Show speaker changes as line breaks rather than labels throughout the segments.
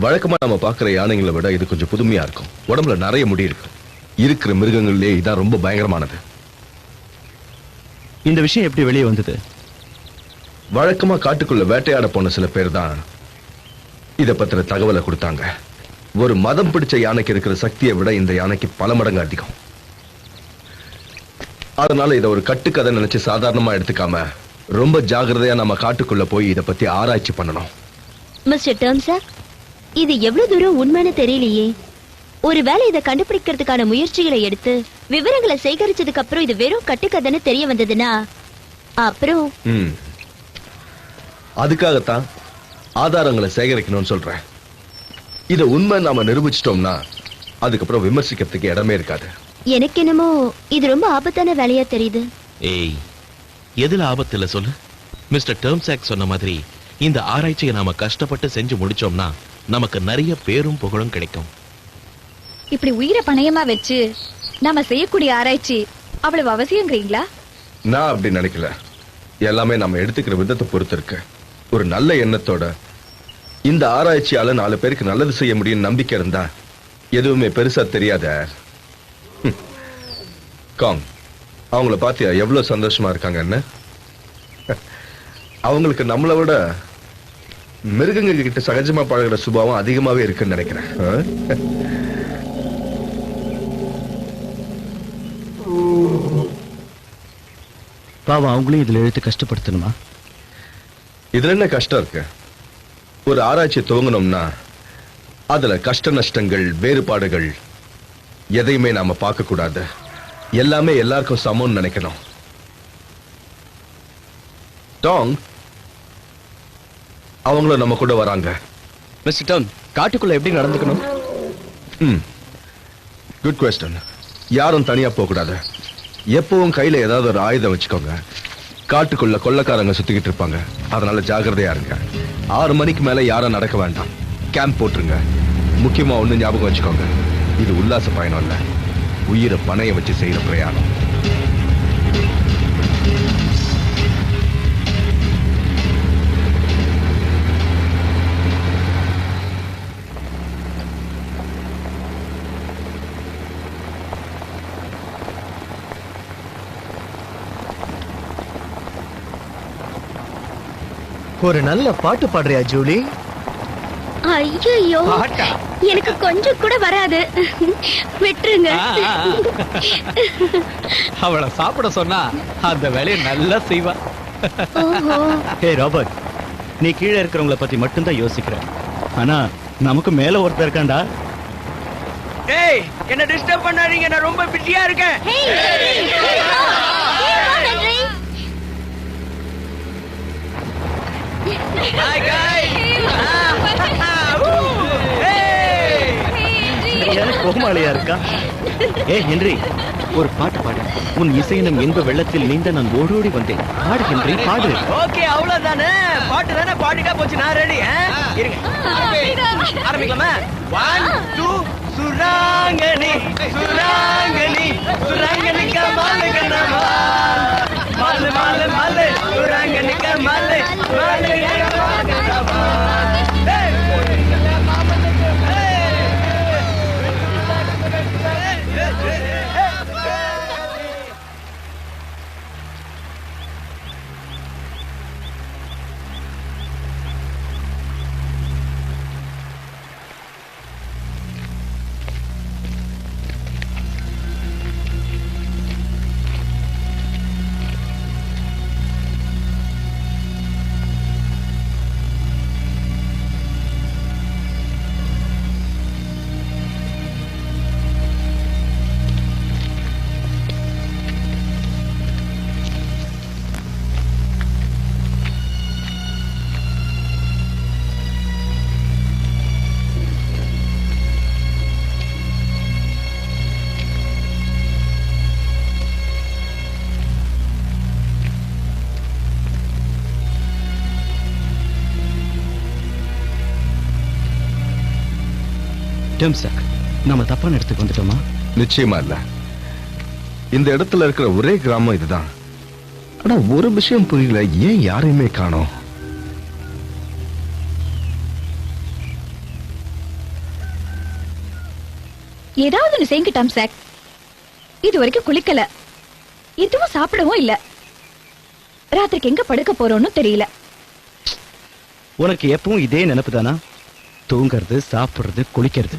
வழக்கமா நம்ம பாக்குற யானைகளை விட இது கொஞ்சம் புதுமையா இருக்கும். உடம்புல நிறைய முடி இருக்கு. இருக்கிற மிருகங்கள்லயே இதான் ரொம்ப பயங்கரமானது.
இந்த விஷயம் எப்படி வெளியே வந்தது?
வழக்கமா காட்டுக்குள்ள வேட்டையாட போன சில பேர் தான் இத பத்திர தகவலை கொடுத்தாங்க. ஒரு மதம் பிடிச்ச யானைக்கு இருக்கிற சக்தியை விட இந்த யானைக்கு பல மடங்கு அதிகம். அதனால இத ஒரு கட்டுக்கதை நினைச்சு சாதாரணமா எடுத்துக்காம ரொம்ப ஜாகிரதையா நம்ம காட்டுக்குள்ள போய் இத பத்தி ஆராய்ச்சி பண்ணணும்.
மிஸ்டர் டர்ம்ஸா, இது எவ்வளவு தூரம் உண்மைன்னு தெரியலையே. ஒருவேளை இதை கண்டுபிடிக்கிறதுக்கான முயற்சிகளை எடுத்து விவரங்களை சேகரிச்சதுக்கு அப்புறம் இது வெறும் கட்டுக்கதைன்னு தெரிய வந்ததுன்னா அப்புறம்
அதுக்காகத்தான் ஆதாரங்களை சேகரிக்கணும்னு சொல்றேன். இத உண்மை நாம நிரூபிச்சிட்டோம்னா அதுக்கப்புறம் விமர்சிக்கிறதுக்கு இடமே இருக்காது.
எனக்கு என்னமோ இது ரொம்ப ஆபத்தான வேலையா தெரியுது.
ஏய், எதுல ஆபத்து இல்ல சொல்லு. மிஸ்டர் டர்ம்சாக் சொன்ன மாதிரி இந்த ஆராய்ச்சியை நாம கஷ்டப்பட்டு செஞ்சு முடிச்சோம்னா நமக்கு நிறைய பேரும் புகழும் கிடைக்கும்.
இப்படி உயிரை பணயமா வச்சு நாம செய்யக்கூடிய ஆராய்ச்சி அவ்வளவு அவசியங்கிறீங்களா?
நான் அப்படி நினைக்கல. எல்லாமே நம்ம எடுத்துக்கிற விதத்தை பொறுத்து இருக்கு. ஒரு நல்ல எண்ணத்தோட இந்த ஆராய்ச்சியால 4 பேருக்கு நல்லது செய்ய முடியும் நம்பிக்கை இருந்தா எதுவுமே பெருசா தெரியாத. காங், அவங்கள பாத்தியா எவ்வளவு சந்தோஷமா இருக்காங்க. என்ன அவங்களுக்கு நம்மளை விட மிருகங்க கிட்ட சகஜமா பழகிற சுபாவம் அதிகமாவே இருக்குன்னு நினைக்கிறேன்.
பாவம், அவங்களையும் இதுல எழுத்து கஷ்டப்படுத்தணுமா?
இதுல என்ன கஷ்டம் இருக்கு? ஒரு ஆராய்ச்சி துவங்கணும்னா அதுல கஷ்ட நஷ்டங்கள், வேறுபாடுகள் எதையுமே நாம பார்க்க கூடாது. எல்லாமே எல்லாருக்கும் சமம்னு நினைக்கணும். டாங், அவங்களும் நம்ம கூட வராங்க.
மிஸ்டர் டாங், காட்டுக்குள்ள எப்படி நடந்துக்கணும்?
Good question. யாரும் தனியா போக கூடாது. எப்பவும் கையில ஏதாவது ஒரு ஆயுதம் வச்சுக்கோங்க. காட்டுக்குள்ள கொள்ளக்காரங்க சுத்திக்கிட்டு இருப்பாங்க. அதனால ஜாகிரதையா இருங்க. 6 மணிக்கு மேல யாரும் நடக்க வேண்டாம். கேம்ப் போட்டுருங்க. முக்கியமா ஒண்ணு ஞாபகம் வச்சுக்கோங்க, இது உல்லாச பயணம் இல்ல, உயிரை பணைய வச்சு செய்யற பிரயாணம்.
ஒரு நல்ல பாட்டு பாடுறியா ஜூலி?
ஐயோ, எனக்கு கொஞ்சம் கூட வராது, விட்டுருங்க.
அவளை சாப்பிட சொன்னா அந்த வேலையை நல்லா செய்வா.
ஹே ராபர்ட், நீ கீழே இருக்கிறவங்கள பத்தி மட்டும்தான் யோசிக்கிற. ஆனா நமக்கு மேல ஒருத்தர் இருக்காண்டா.
ஏய், என்ன டிஸ்டர்ப் பண்ணாதீங்க, நான் ரொம்ப பிஸியா இருக்கேன். Hi guys.
கோமாளியா இருக்கா? ஏ ஹென்றி, ஒரு பாட்டு பாடு. உன் இசையினம் என்ப வெள்ளத்தில் நீந்த நான் ஓடோடி வந்தேன். பாடு ஹென்றி, பாடு.
ஓகே, அவ்வளவுதானே. பாட்டு தானே, பாட்டுக்கா போச்சு. நான் ரெடி. இருங்க, ஆரம்பிக்கலாமா? 1 2 சுராங்கனி சுராங்கனி சுராங்கனி கமால் கனமா மால் மால் மால் சுராங்கனி கமால் மால் கனமா.
டம்சாக், நாம தப்பான இடத்துக்கு வந்துட்டோமா?
நிச்சயமா இல்ல. இந்த இடத்துல இருக்கிற ஒரே கிராமம் இதுதான். ஆனா ஒரு விஷயம் புரியல, ஏன் யாரையுமே காணோம்?
ஏதாவது ஒண்ணு செய்யுங்க டாம் சாக். இது வரைக்கும் குளிக்கல, எதுவும் சாப்பிடவும் இல்ல. ராத்திரிக்கு எங்க படுக்க போறோம்னு தெரியல.
உனக்கு எப்பவும் இதே நினைப்பு தானா? தூங்குறது, சாப்பிடுறது, குளிக்கிறது.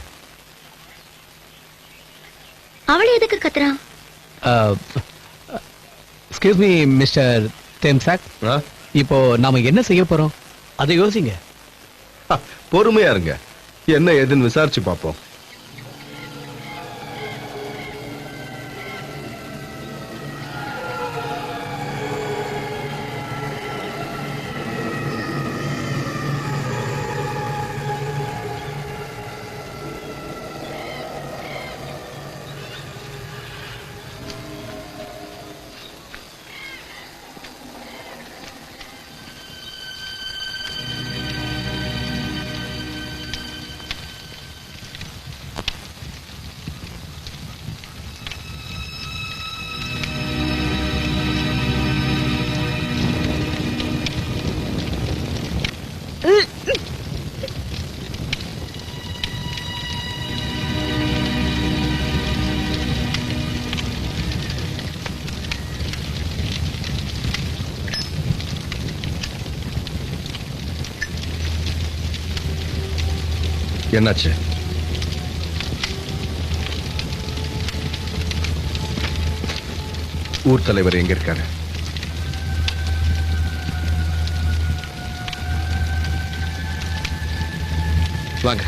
அவளை எதுக்கு கத்துறான்?
எக்ஸ்கியூஸ் மீ மிஸ்டர் டெம்சாக்,
ஆ?
இப்போ நாம என்ன செய்ய போறோம் அதை யோசிங்க.
பொறுமையா இருங்க, என்ன ஏதுன்னு விசாரிச்சு பார்ப்போம். என்னாச்சு? ஊர் தலைவர் எங்க இருக்காரு? வாங்க.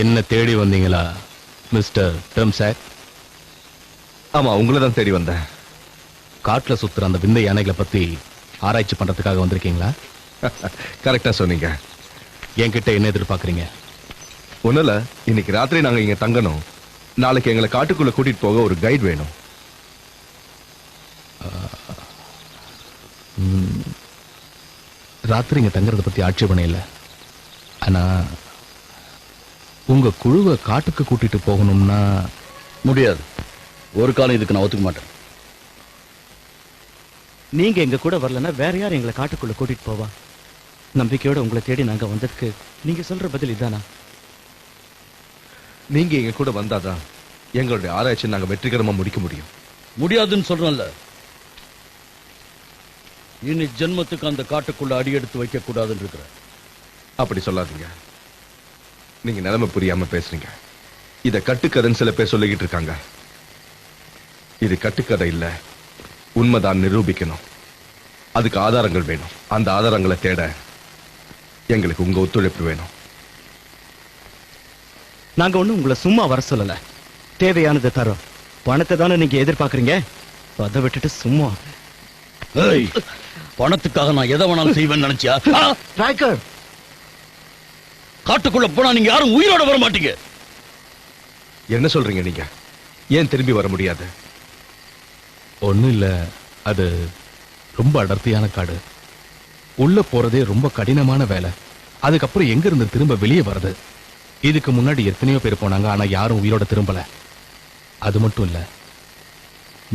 என்ன தேடி வந்தீங்களா மிஸ்டர் டெம்சாக்?
ஆமா, உங்களை தான் தேடி வந்தேன்.
காட்டுல சுத்துற அந்த விந்தை யானைகளை பத்தி ஆராய்ச்சி பண்றதுக்காக வந்திருக்கீங்களா?
கரெக்டா சொன்னீங்க.
என்கிட்ட என்ன எதிர்பார்க்கறீங்க?
ஒண்ணுல, இன்னைக்கு ராத்திரி நாங்க இங்க தங்கணும். நாளைக்கு எங்களை காட்டுக்குள்ள கூட்டிட்டு போக ஒரு கைட் வேணும்.
ராத்திரி இங்க தங்கறத பத்தி ஆட்சேபணம் இல்லை. ஆனா உங்க குழுவை காட்டுக்கு கூட்டிட்டு போகணும்னா
முடியாது. ஒரு காலம் இதுக்கு நான் ஒத்துக்க மாட்டேன்.
நீங்க எங்க கூட வரலன்னா வேற யார் எங்களை காட்டுக்குள்ள கூட்டிட்டு போவா? நம்பிக்கையோட உங்களை தேடி நாங்க வந்ததுக்கு நீங்க சொல்ற பதில் இதானா?
நீங்க எங்க கூட வந்தாதான் எங்களுடைய ஆராய்ச்சி நாங்க வெற்றிகரமா முடிக்க முடியும்.
முடியாதுன்னு சொல்றேன்ல. இனி ஜென்மத்துக்கு அந்த காட்டுக்குள்ள அடி எடுத்து வைக்க கூடாதுன்னு இருக்கிற.
அப்படி சொல்லாதீங்க. நீங்க நிலைமை புரியாம பேசுறீங்க. இத கட்டுக்கதைன்னு சில பேர் சொல்லிக்கிட்டு இருக்காங்க. இது கட்டுக்கதை இல்ல, உண்மைதான் நிரூபிக்கணும். அதுக்கு ஆதாரங்கள் வேணும். அந்த ஆதாரங்களை தேட எங்களுக்கு உங்க ஒத்துழைப்பு வேணும்.
நாங்க ஒண்ணும் உங்களை சும்மா வர சொல்லல. தேவையானது தரோம். பணத்தை தானே நீங்க எதிர்பார்க்கறீங்க. அதை விட்டுட்டு சும்மா
ஏய், பணத்துக்காக நான் எதை வேணாலும் செய்வேன்னு நினைச்சியா?
ட்ராக்கர்,
காட்டுக்குள்ள போனா நீங்க யாரும் உயிரோட வர மாட்டீங்க.
என்ன சொல்றீங்க நீங்க? ஏன் திரும்பி வர முடியாது?
ஒண்ணும் இல்ல, அது ரொம்ப அடர்த்தியான காடு. உள்ள போறதே ரொம்ப கடினமான வேலை. அதுக்கப்புறம் எங்க இருந்து திரும்ப வெளியே வர்றது? இதுக்கு முன்னாடி எத்தனையோ பேர் போனாங்க, ஆனா யாரும் உயிரோட திரும்பல. அது மட்டும் இல்ல,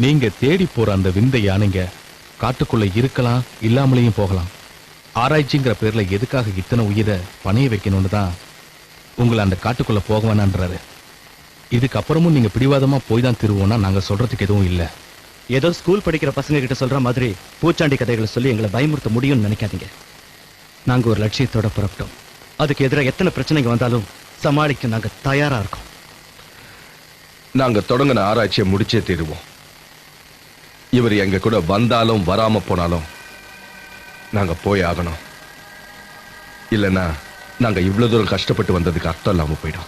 நீங்க தேடி போற அந்த விந்தை யானைங்க காட்டுக்குள்ள இருக்கலாம், இல்லாமலேயும் போகலாம். ஆராய்ச்சிங்கிற பேர்ல எதுக்காக இத்தனை உயிரை பணைய வைக்கணும்னு தான் உங்களை அந்த காட்டுக்குள்ள போக வேணான்றாரு. இதுக்கப்புறமும் நீங்க பிடிவாதமா போய் தான் திருவோம்னா நாங்க சொல்றதுக்கு எதுவும் இல்ல.
ஏதோ ஸ்கூல் படிக்கிற பசங்க கிட்ட சொல்ற மாதிரி பூச்சாண்டி கதைகளை சொல்லி எங்களை பயமுறுத்த முடியும்னு நினைக்காதீங்க. நாங்க ஒரு லட்சியத்தோட புறப்பட்டோம். அதுக்கு எதிராக எத்தனை பிரச்சனைங்க வந்தாலும் சமாளிக்க நாங்க தயாரா இருக்கோம்.
நாங்க தொடங்கின ஆராய்ச்சியை முடிச்சே தீருவோம். இவர் எங்க கூட வந்தாலும் வராம போனாலும் நாங்க போய் ஆகணும். இல்லைன்னா நாங்க இவ்வளவு தூரம் கஷ்டப்பட்டு வந்ததுக்கு அர்த்தம் இல்லாம போயிடும்.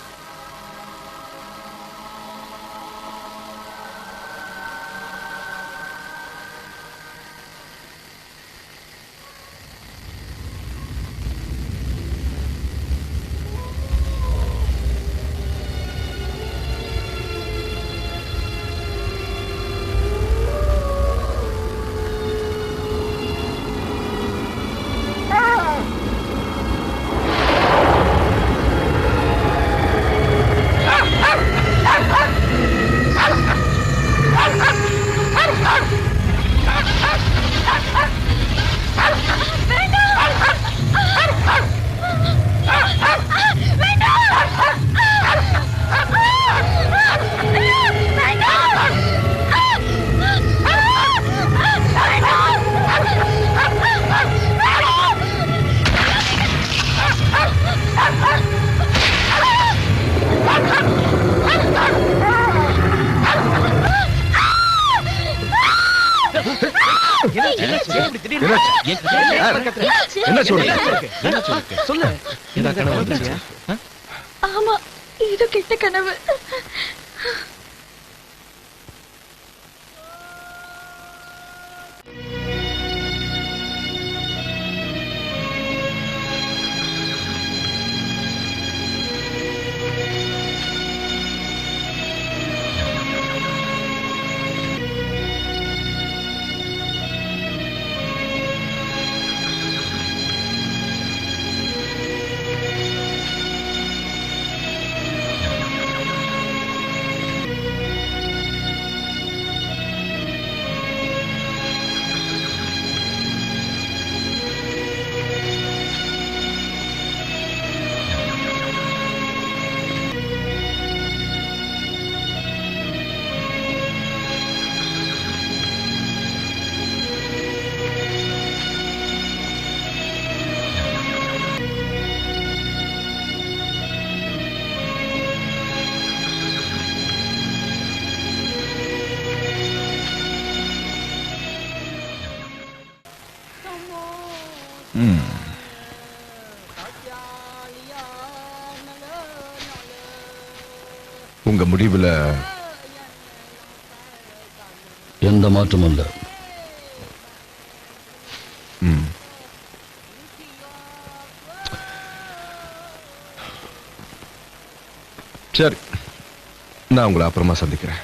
என்ன சொல்றீங்க?
சொல்லு. ஏதா கனவு வந்துருச்சா?
ஆமா, இது கெட்ட கனவு.
உங்க முடிவுல
எந்த மாற்றமும் இல்ல.
சரி, நான் உங்களை அப்புறமா சந்திக்கிறேன்.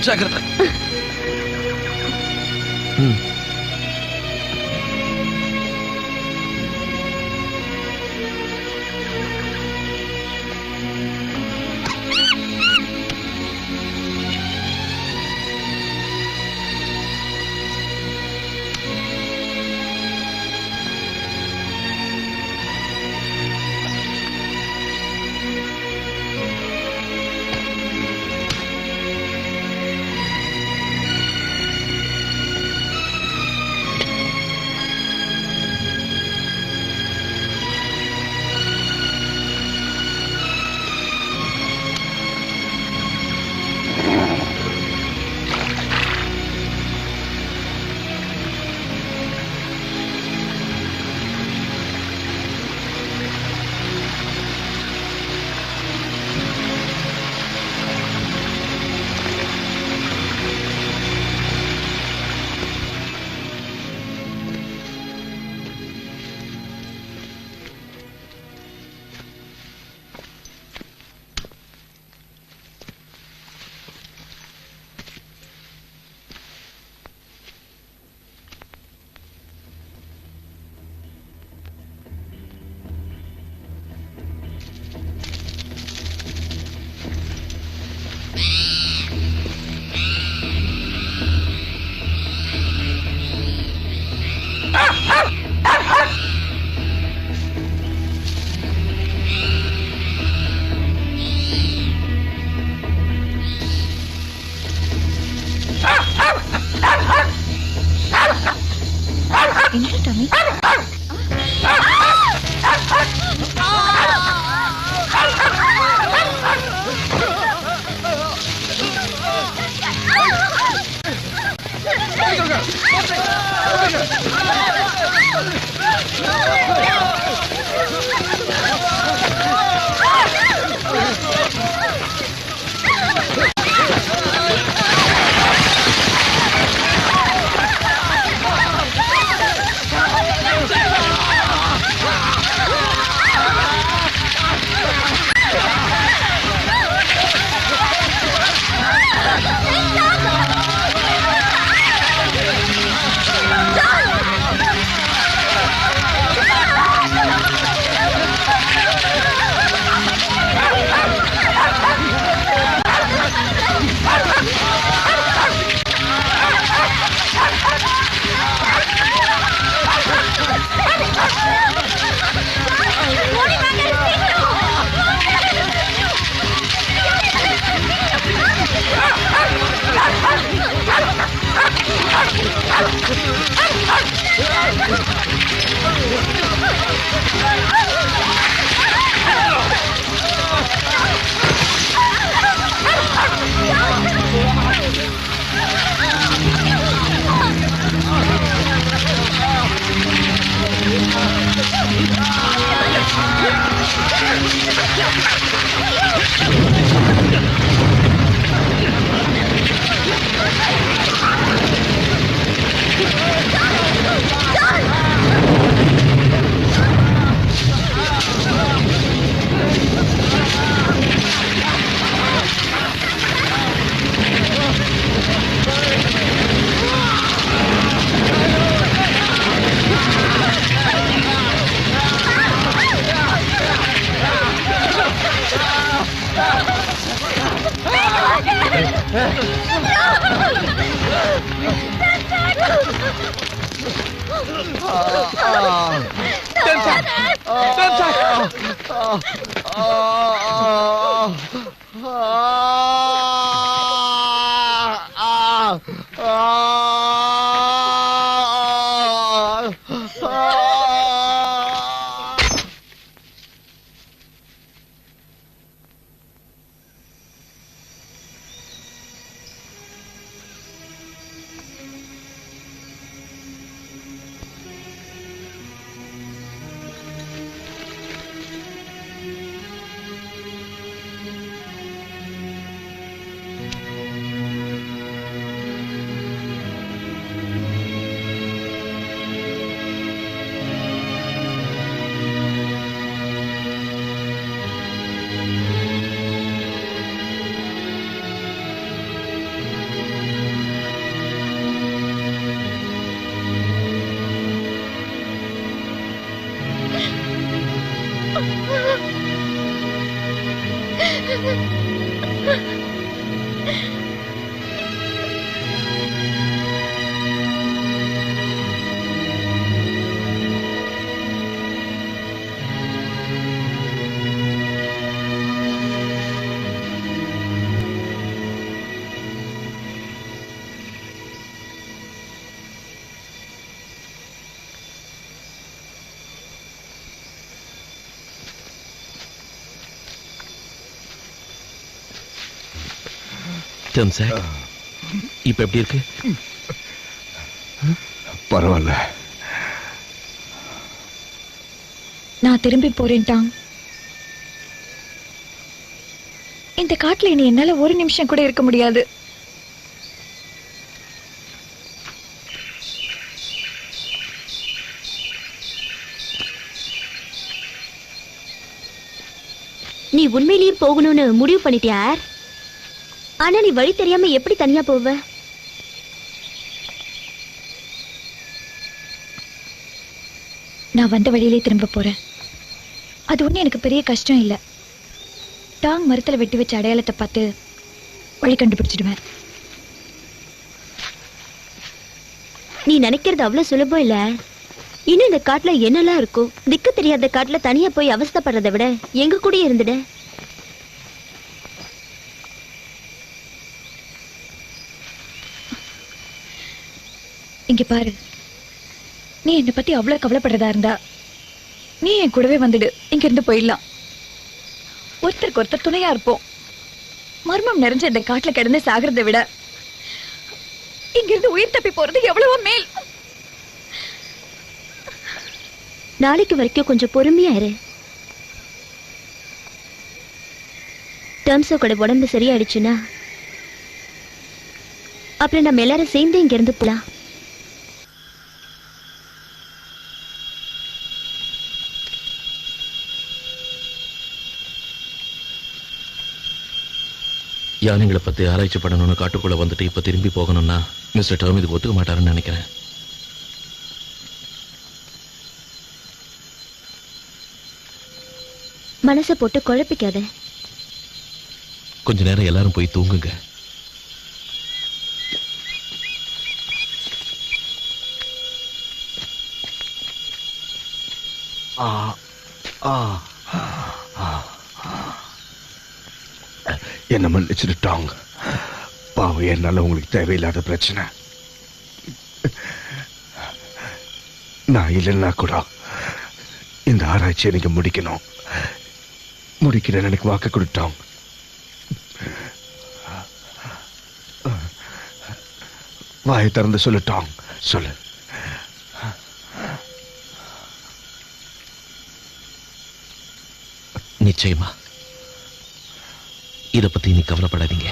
ஜாக்கிரதை. Go, go, go.
இப்ப எப்படி இருக்கு?
பரவாயில்ல.
நான் திரும்பி போறேன்டான். இந்த காட்டுல இனி என்னால ஒரு நிமிஷம் கூட இருக்க முடியாது.
நீ உண்மையிலேயே போகணும்னு முடிவு பண்ணிட்டியா? ஆனா நீ வழி தெரியாம எப்படி தனியா போவ?
நான் வந்த வழியிலே திரும்ப போறேன். அது ஒண்ணு எனக்கு பெரிய கஷ்டம் இல்ல. டாங் மரத்துல வெட்டி வச்ச அடையாளத்தை பார்த்து வழி கண்டுபிடிச்சிடுவேன்.
நீ நினைக்கிறது அவ்வளவு சுலபம் இல்ல. இன்னும் இந்த காட்டுல என்னெல்லாம் இருக்கும்? திக்கு தெரியாத காட்டுல தனியா போய் அவஸ்தைப்படுறதை விட எங்க கூட இருந்துட.
இங்க பாரு, நீ என்னை பத்தி அவ்வளவு கவலைப்படுறதா இருந்தா நீ என் கூடவே வந்துடு. இங்க இருந்து போயிடலாம். ஒருத்தருக்கு ஒருத்தர் துணையா இருப்போம். மர்மம் நிறைஞ்ச இந்த காட்டுல கிடந்து சாகிறதை விட இங்க இருந்து உயிர் தப்பி போறது எவ்வளவோ மேல்.
நாளைக்கு வரைக்கும் கொஞ்சம் பொறுமையா இரு. டர்ம்ஸோ கூட உடம்பு சரியாயிடுச்சுன்னா அப்புறம் நம்ம எல்லாரும் சேர்ந்து இங்க இருந்து போலாம்.
யானைகளை பத்தி ஆராய்ச்சி பண்ணணும்னு காட்டுக்குள்ள வந்துட்டு இப்ப திரும்பி போகணும்னா மிஸ்டர் டர்ம் இதுக்கு ஒத்துக்க மாட்டாருன்னு நினைக்கிறேன்.
மனசை போட்டு குழப்பிக்காத.
கொஞ்ச நேரம் எல்லாரும் போய் தூங்குங்க.
என்ன மன்னிச்சிட்டாங்க. பாவம், என்னால உங்களுக்கு தேவையில்லாத பிரச்சனை. நான் இல்லைன்னா கூட இந்த ஆராய்ச்சியை நீங்க முடிக்கணும். முடிக்கிறேன் எனக்கு வாக்கு கொடுத்தோம். வாயை திறந்து சொல்லிட்டோம். சொல்லு.
நிச்சயமா. இத பத்தி நீ கவலைப்படாதீங்க.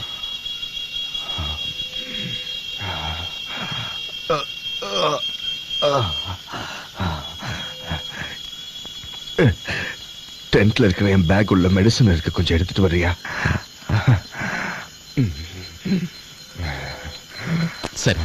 டென்ட்ல இருக்கிற என் பேக் உள்ள மெடிசன் இருக்கு, கொஞ்சம் எடுத்துட்டு வர்றியா?
சரி.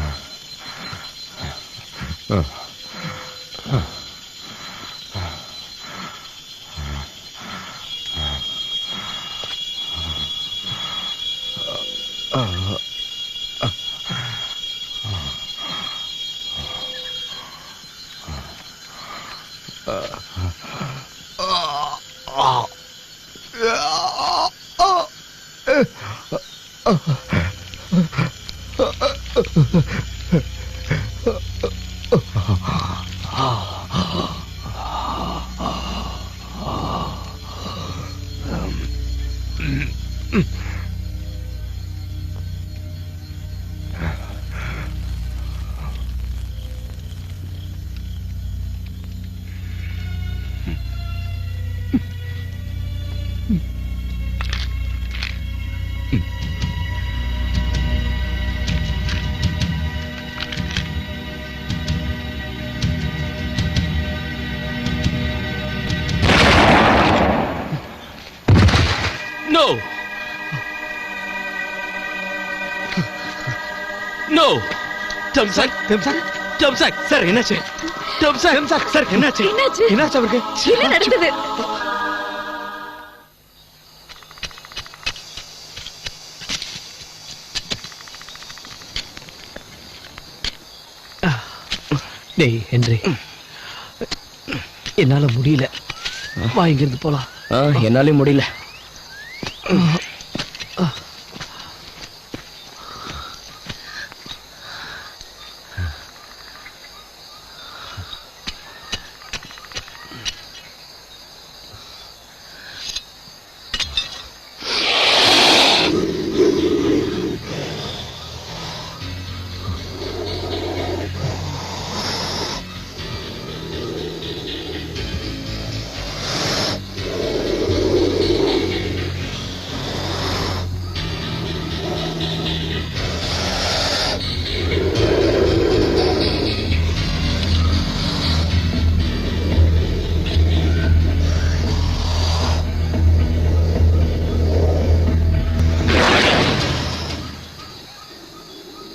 No! No! டம்சாக் டம்சாக்
சார் என்னாச்சு
டம்சாக்
சார் என்னாச்சு
என்னாச்சு?
என்னாச்சு அவருக்கு
என்ன நடந்தது?
டேய் ஹென்றி, என்னால முடியல. வா இங்கிருந்து போலாம்.
என்னாலே முடியல.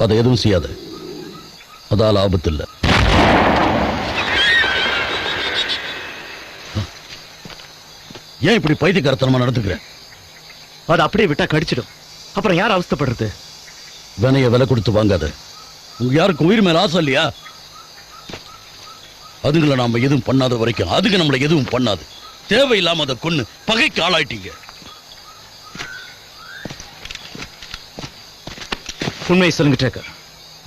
அதை எதுவும் செய்யாத, அதால ஆபத்து இல்லை. ஏன் இப்படி பைத்தியக்காரத்தனமா நடந்துக்கிற?
அது அப்படியே விட்டா கடிச்சிடும். அப்புறம் யார் அவஸ்தைப்படுறது?
வினைய விலை கொடுத்து வாங்காத. உங்க யாருக்கு உயிர் மேல ஆசை இல்லையா? அதுங்களை நாம எதுவும் பண்ணாத வரைக்கும் அதுக்கு நம்மளை எதுவும் பண்ணாது. தேவையில்லாம அதை கொன்னு பகைக்கு ஆளாயிட்டீங்க.
உண்மையை சொல்லுங்க ட்ரேக்கர்,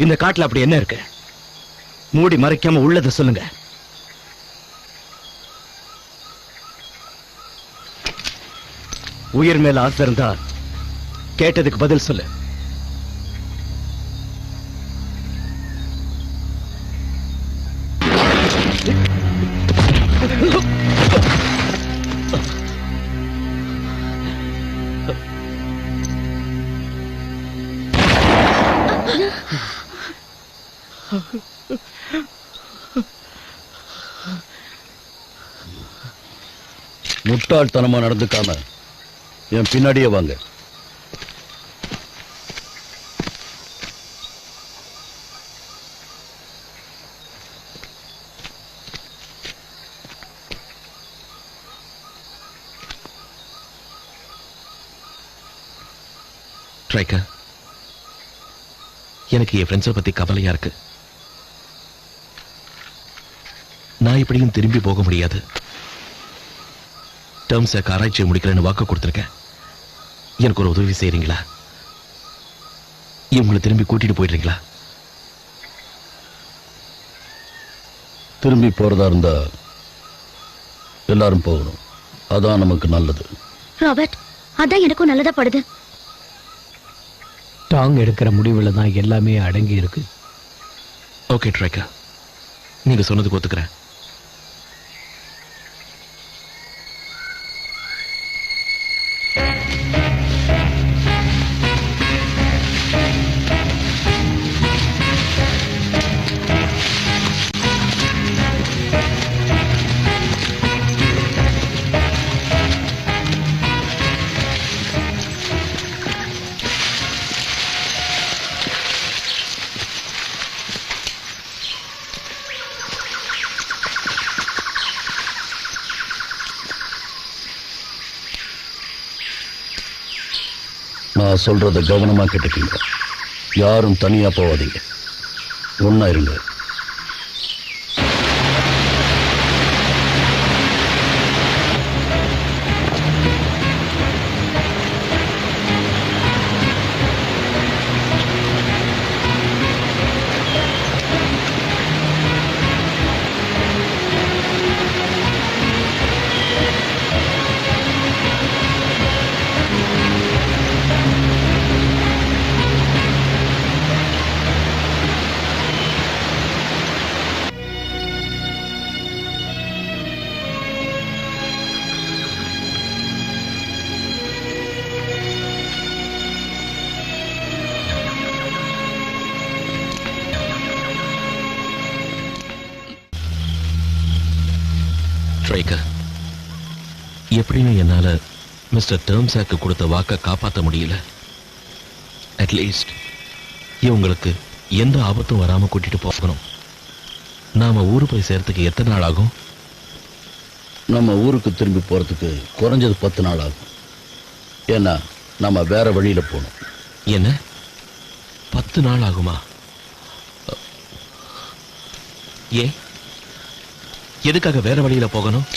இந்த காட்டுல அப்படி என்ன இருக்கு? மூடி மறைக்காம உள்ளதை சொல்லுங்க. உயிர் மேல ஆசை இருந்தா கேட்டதுக்கு பதில் சொல்லு.
முட்டாள்தனமா நடந்துக்காம என் பின்னாடியே வாங்க.
ட்ரைக்கர், எனக்கு என் ஃப்ரெண்ட்ஸை பத்தி கவலையா இருக்கு. நான் இப்படியும் திரும்பி போக முடியாது. டேர்ம்ஸை ஆராய்ச்சியை முடிக்கலன்னு வாக்கு கொடுத்துருக்கேன். எனக்கு ஒரு உதவி செய்றீங்களா? இவங்களை திரும்பி கூட்டிட்டு போயிடுறீங்களா?
திரும்பி போறதா இருந்தா எல்லாரும் போகணும். அதான் நமக்கு நல்லது.
ராபர்ட், அதான் எனக்கும் நல்லதா படுது.
டாங் எடுக்கிற முடிவுல தான் எல்லாமே அடங்கி இருக்கு.
ஓகே ட்ரைக்கர், நீங்க சொன்னதுக்கு ஒத்துக்கிறேன்.
நான் சொல்றத கவனமா கேட்டுக்கீங்க. யாரும் தனியா போவாதீங்க, ஒன்னா இருங்க.
ஸ்ட்ரைக்கர், எப்படியும் என்னால மிஸ்டர் டேர்ம்ஸாக்கு கொடுத்த வாக்கை காப்பாற்ற முடியல. அட்லீஸ்ட் இவங்களுக்கு எந்த ஆபத்தும் வராம கூட்டிட்டு போகணும். நாம ஊரு போய் சேர்த்துக்கு எத்தனை நாள் ஆகும்?
நம்ம ஊருக்கு திரும்பி போறதுக்கு குறைஞ்சது 10 நாள் ஆகும். ஏன்னா நம்ம வேற வழியில போகணும்.
என்ன 10 நாள் ஆகுமா? ஏன், எதுக்காக வேற வழியில போகணும்?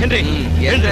ஹென்றி,
என்ன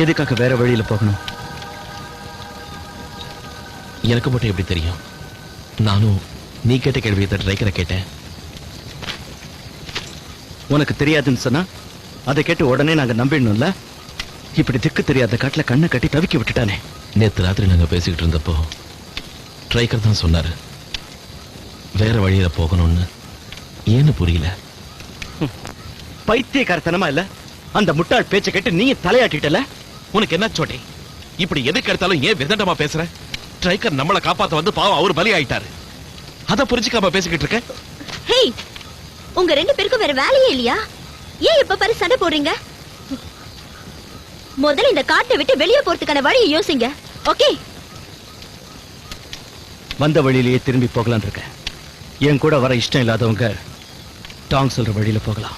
எதுக்காக வேற வழியில போகணும்?
எனக்கு மட்டும் எப்படி தெரியும்? நானும் நீ கேட்ட கேள்வியை தான் ட்ரைக்கரை கேட்டேன்.
உனக்கு தெரியாதுன்னு சொன்னா அதை கேட்டு உடனே நாங்க நம்பிடணும்ல? இப்படி திக்கு தெரியாத காட்டுல கண்ணை கட்டி தவிக்க விட்டுட்டானே.
நேத்து ராத்திரி நாங்க பேசிக்கிட்டு இருந்தப்போ ட்ரைக்கர் தான் சொன்னாரு வேற வழியில போகணும்னு. ஏன்னு புரியல.
பைத்தியக்காரத்தனமா இல்ல? அந்த முட்டாள் பேச்சை கேட்டு நீங்க தலையாட்டிட்டல.
உனக்கு என்ன சோட்டே, இப்படி எதுக்கு எடுத்தாலும் ஏன் விதண்டமா பேசுற? ட்ரைக்கர் நம்மளை காப்பாத்த வந்து பாவம் அவர் பலி ஆயிட்டாரு. அத புரிஞ்சுக்காம பேசிக்கிட்டு இருக்க.
ஹேய், உங்க 2 பேருக்கும் வேற வேலையே இல்லையா? ஏன் இப்ப பாரு சண்டை போடுறீங்க? முதல்ல இந்த காட்டை விட்டு வெளியே போறதுக்கான வழியை யோசிங்க. ஓகே,
வந்த வழியிலேயே திரும்பி போகலான் இருக்க. என் கூட வர இஷ்டம் இல்லாதவங்க டாங் சொல்ற வழியில போகலாம்.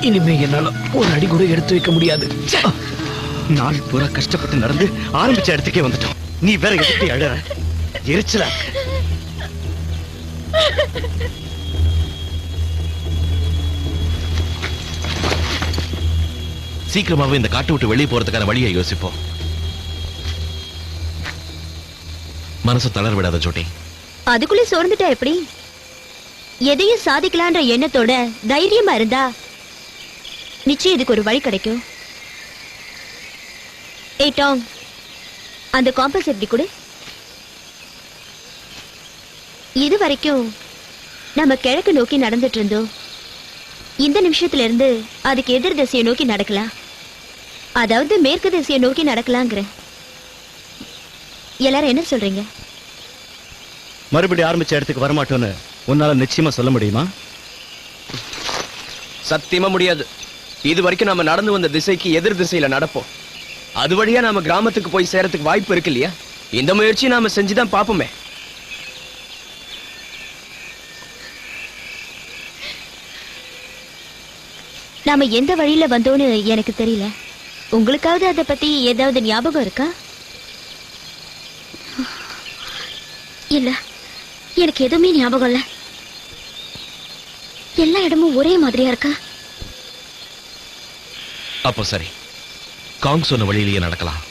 இனிமே என்னால ஒரு அடி கூட எடுத்து வைக்க முடியாது.
நாள் பூரா கஷ்டப்பட்டு நடந்து ஆரம்பிச்ச இடத்துக்கே வந்துட்டோம். நீ வேற எதுக்கு அழற? எரிச்சலா இருக்கு.
சீக்கிரமாவே இந்த காட்டு விட்டு வெளியே போறதுக்கான வழியை யோசிப்போம். மனசு தளர விடாத சோட்டி.
அதுக்குள்ளே சோர்ந்துட்டா எப்படி? எதையும் சாதிக்கலான்ற எண்ணத்தோட தைரியமா இருந்தா நிச்சயம் இதுக்கு ஒரு வழி கிடைக்கும். ஏய் டாம், அந்த காம்பஸ் எப்படி கொடு. இது வரைக்கும் நம்ம கிழக்கு நோக்கி நடந்துட்டு இருந்தோம். இந்த நிமிஷத்துல இருந்து அதுக்கு எதிர் திசையை நோக்கி நடக்கலாம். அதாவது மேற்கு திசையை நோக்கி நடக்கலாங்கிற. எல்லாரும் என்ன சொல்றீங்க?
மறுபடியும் ஆரம்பிச்ச இடத்துக்கு வரமாட்டோன்னு உன்னால நிச்சயமா சொல்ல முடியுமா?
சத்தியமா முடியாது. இது வரைக்கும் நாம நடந்து வந்த திசைக்கு எதிர் திசையில நடப்போம். அது வழியா நாம கிராமத்துக்கு போய் சேரத்துக்கு வாய்ப்பு இருக்கு இல்லையா? இந்த முயற்சி நாம செஞ்சுதான் பாப்போமே.
நாம எந்த வழியில வந்தோன்னு எனக்கு தெரியல. உங்களுக்காவது அதை பத்தி ஏதாவது ஞாபகம் இருக்கா? இல்ல, எனக்கு எதுவுமே ஞாபகம் இல்ல. எல்லா இடமும் ஒரே மாதிரியா இருக்கா?
அப்போ சரி, காங் சொன்ன வழியிலேயே நடக்கலாம்.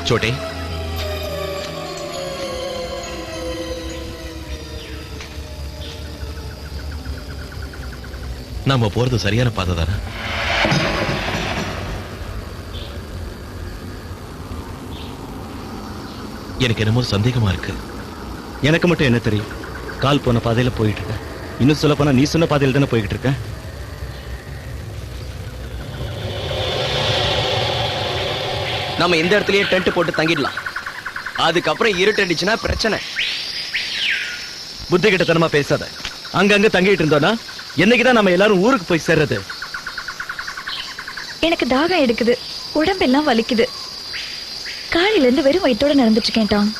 சோட்டே, நாம போறது சரியான பாதை தானே? எனக்கு என்னமோ சந்தேகமா இருக்கு.
எனக்கு மட்டும் என்ன தெரியும்? கால் போன பாதையில போயிட்டு இருக்க. இன்னும் சொல்ல போனா நீ சொன்ன பாதையில தானே போய்கிட்டு இருக்க.
நாம இந்த இடத்துலயே டென்ட் போட்டு தங்கிடலாம். அதுக்கப்புறம் இருட்டடிச்சுன்னா பிரச்சனை.
புத்தி கிட்டத்தனமா பேசாத. அங்கங்க தங்கிட்டு இருந்தோம்னா என்னைக்குதான் நம்ம எல்லாரும் ஊருக்கு போய் சேர்றது?
எனக்கு தாகம் எடுக்குது, உடம்பெல்லாம் வலிக்குது. காலையில இருந்து வெறும் வயிற்றோட நடந்துட்டு இருக்கேன் டாம்.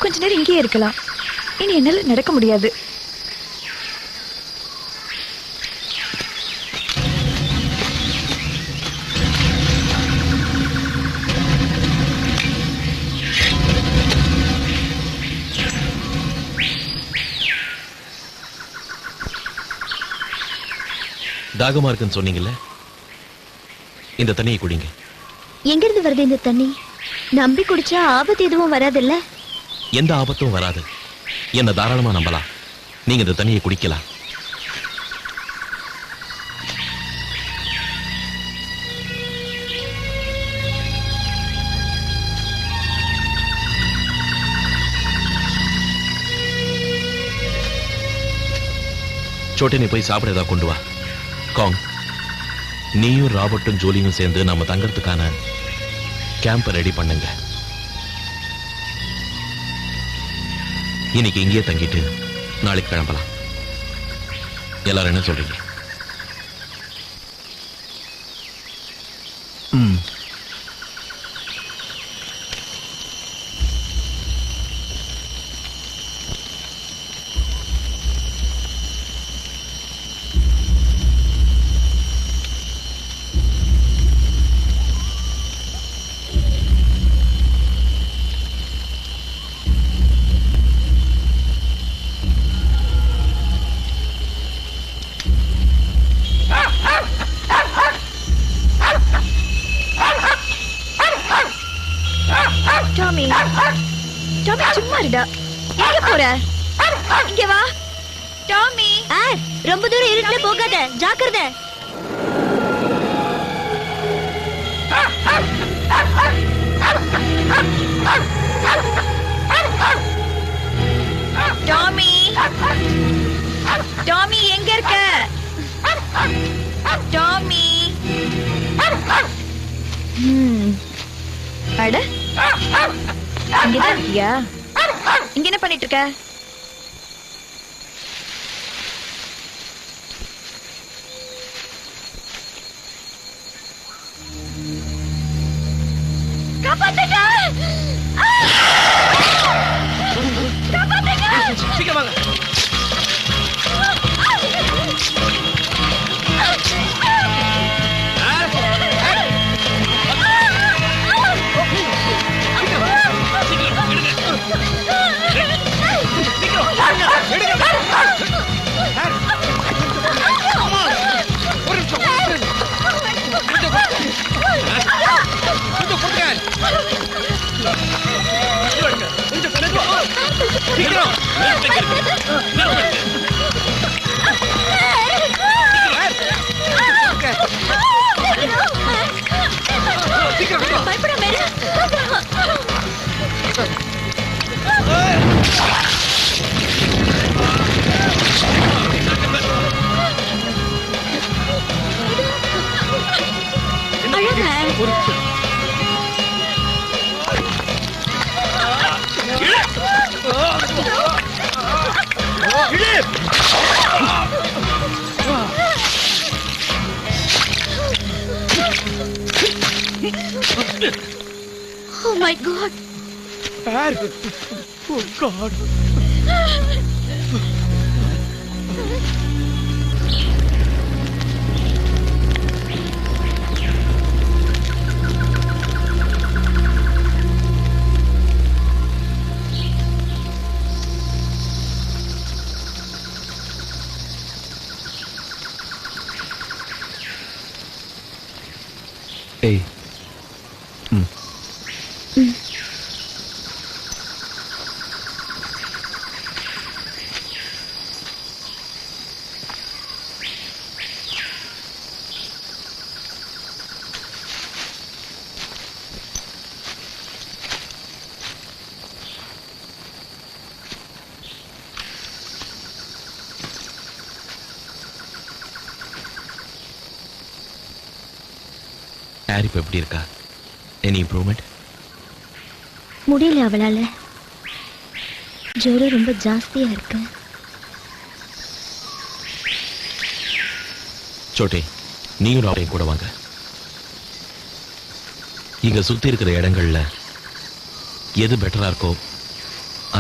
கொஞ்ச நேரம் இங்கேயே இருக்கலாம். இனி என்னால நடக்க முடியாது.
தாகமா இருக்குன்னு சொன்னீங்கல்ல, இந்த தண்ணியை குடிங்க.
எங்க இருந்து வருது இந்த தண்ணி? நம்பி குடிச்சா ஆபத்து எதுவும் வராதுல்ல?
எந்த ஆபத்தும் வராது. என்ன தாராளமா நம்பலாம். நீங்க இந்த தண்ணியை குடிக்கலாம். சோட்டே, நீ போய் சாப்பிட ஏதாவது கொண்டு வா. காங், நீயும் ராபர்ட்டும் ஜோலியும் சேர்ந்து நம்ம தங்கறதுக்கான கேம்ப ரெடி பண்ணுங்க. இன்னைக்கு இங்கேயே தங்கிட்டு நாளைக்கு கிளம்பலாம். எல்லாரும் என்ன சொல்றீங்க?
டாமி, டாமி சும்மா இருடா. எங்க போற? இங்க வா டாமி.
ரொம்ப தூரம் இருட்டுல போகாத, ஜாக்கிரதை.
அட இங்கதான் இருக்கியா? இங்க என்ன பண்ணிட்டு இருக்க?
சீக்கிரம் வாங்க.
Oh my God!
Oh God!
ஏய்
ஹாரி இப்ப எப்படி இருக்கா? Any improvement?
முடியல அவளால. ஜோரம் ரொம்ப ஜாஸ்தியா இருக்கு.
சோட்டே, நீங்களும் அவரையும் கூட வாங்க. இங்க சுத்தி இருக்கிற இடங்கள்ல எது பெட்டரா இருக்கோ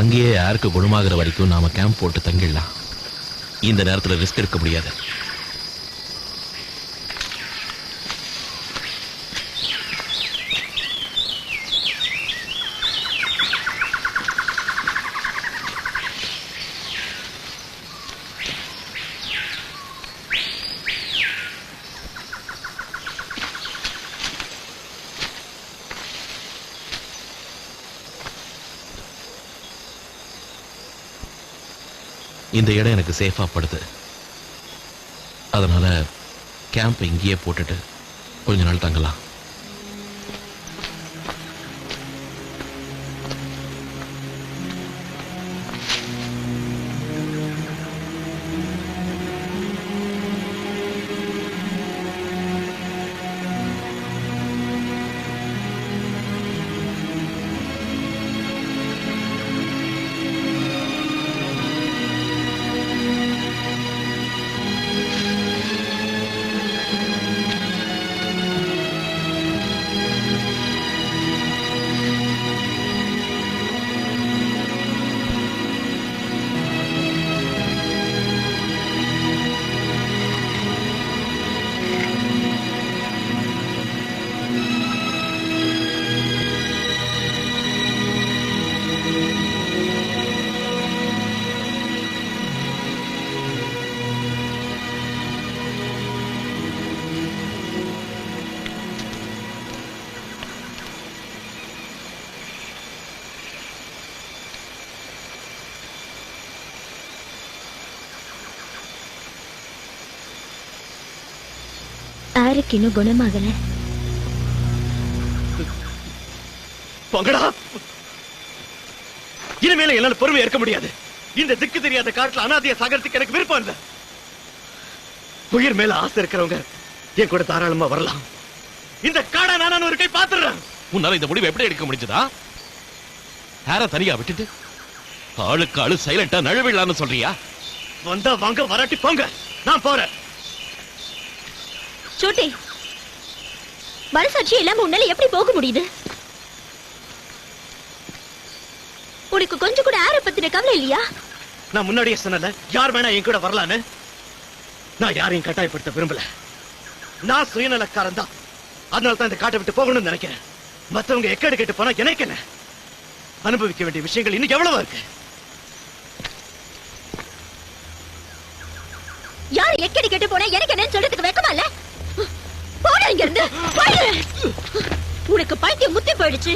அங்கேயே யாருக்கு குணமாகிற வரைக்கும் நாம கேம்ப் போட்டு தங்கிடலாம். இந்த நேரத்துல ரிஸ்க் எடுக்க முடியாது. இந்த இடம் எனக்கு சேஃபா படுது. அதனால கேம்ப் இங்கேயே போட்டுட்டு கொஞ்ச நாள் தங்கலாம்.
யாருக்கு இன்னும் குணமாகல.
போங்கடா. இனிமேல என்னால பொறுமை ஏற்க முடியாது. இந்த திக்கு தெரியாத காட்டுல அனாதைய சாகறதுக்கு எனக்கு விருப்பம் இல்ல. உயிர் மேல ஆசை இருக்கிறவங்க என் கூட தாராளமா வரலாம். இந்த காடை நானும் ஒரு கை பாத்துறேன்.
உன்னால இந்த முடிவை எப்படி எடுக்க முடிஞ்சதா? யார தனியா விட்டுட்டு ஆளுக்கு ஆளு சைலண்டா நழுவிடலான்னு சொல்றியா?
வந்தா வாங்க, வராட்டி போங்க. நான் போறேன்.
சோட்டி, மனசாட்சி இல்லாம உன்னால எப்படி போக முடியுது? உனக்கு கொஞ்சம் கூட ஆர பத்தின கவலை இல்லையா?
நான் முன்னாடியே சொன்னல, யார் வேணா என் கூட வரலான்னு. நான் யாரையும் கட்டாயப்படுத்த விரும்பல. நான் சுயநலக்காரன் தான். அதனால தான் இந்த காட்டை விட்டு போகணும்னு நினைக்கிறேன். மத்தவங்க எக்கேடு கேட்டு போனா எனக்கு என்ன? அனுபவிக்க வேண்டிய விஷயங்கள் இன்னும் எவ்வளவா இருக்கு.
யார் எக்கடி கேட்டு போனா எனக்கு என்னன்னு சொல்றதுக்கு வெக்கமா இல்ல? போடா இங்க இருந்து, போயிடு. உனக்கு பைத்தியம் முத்தி போயிடுச்சு.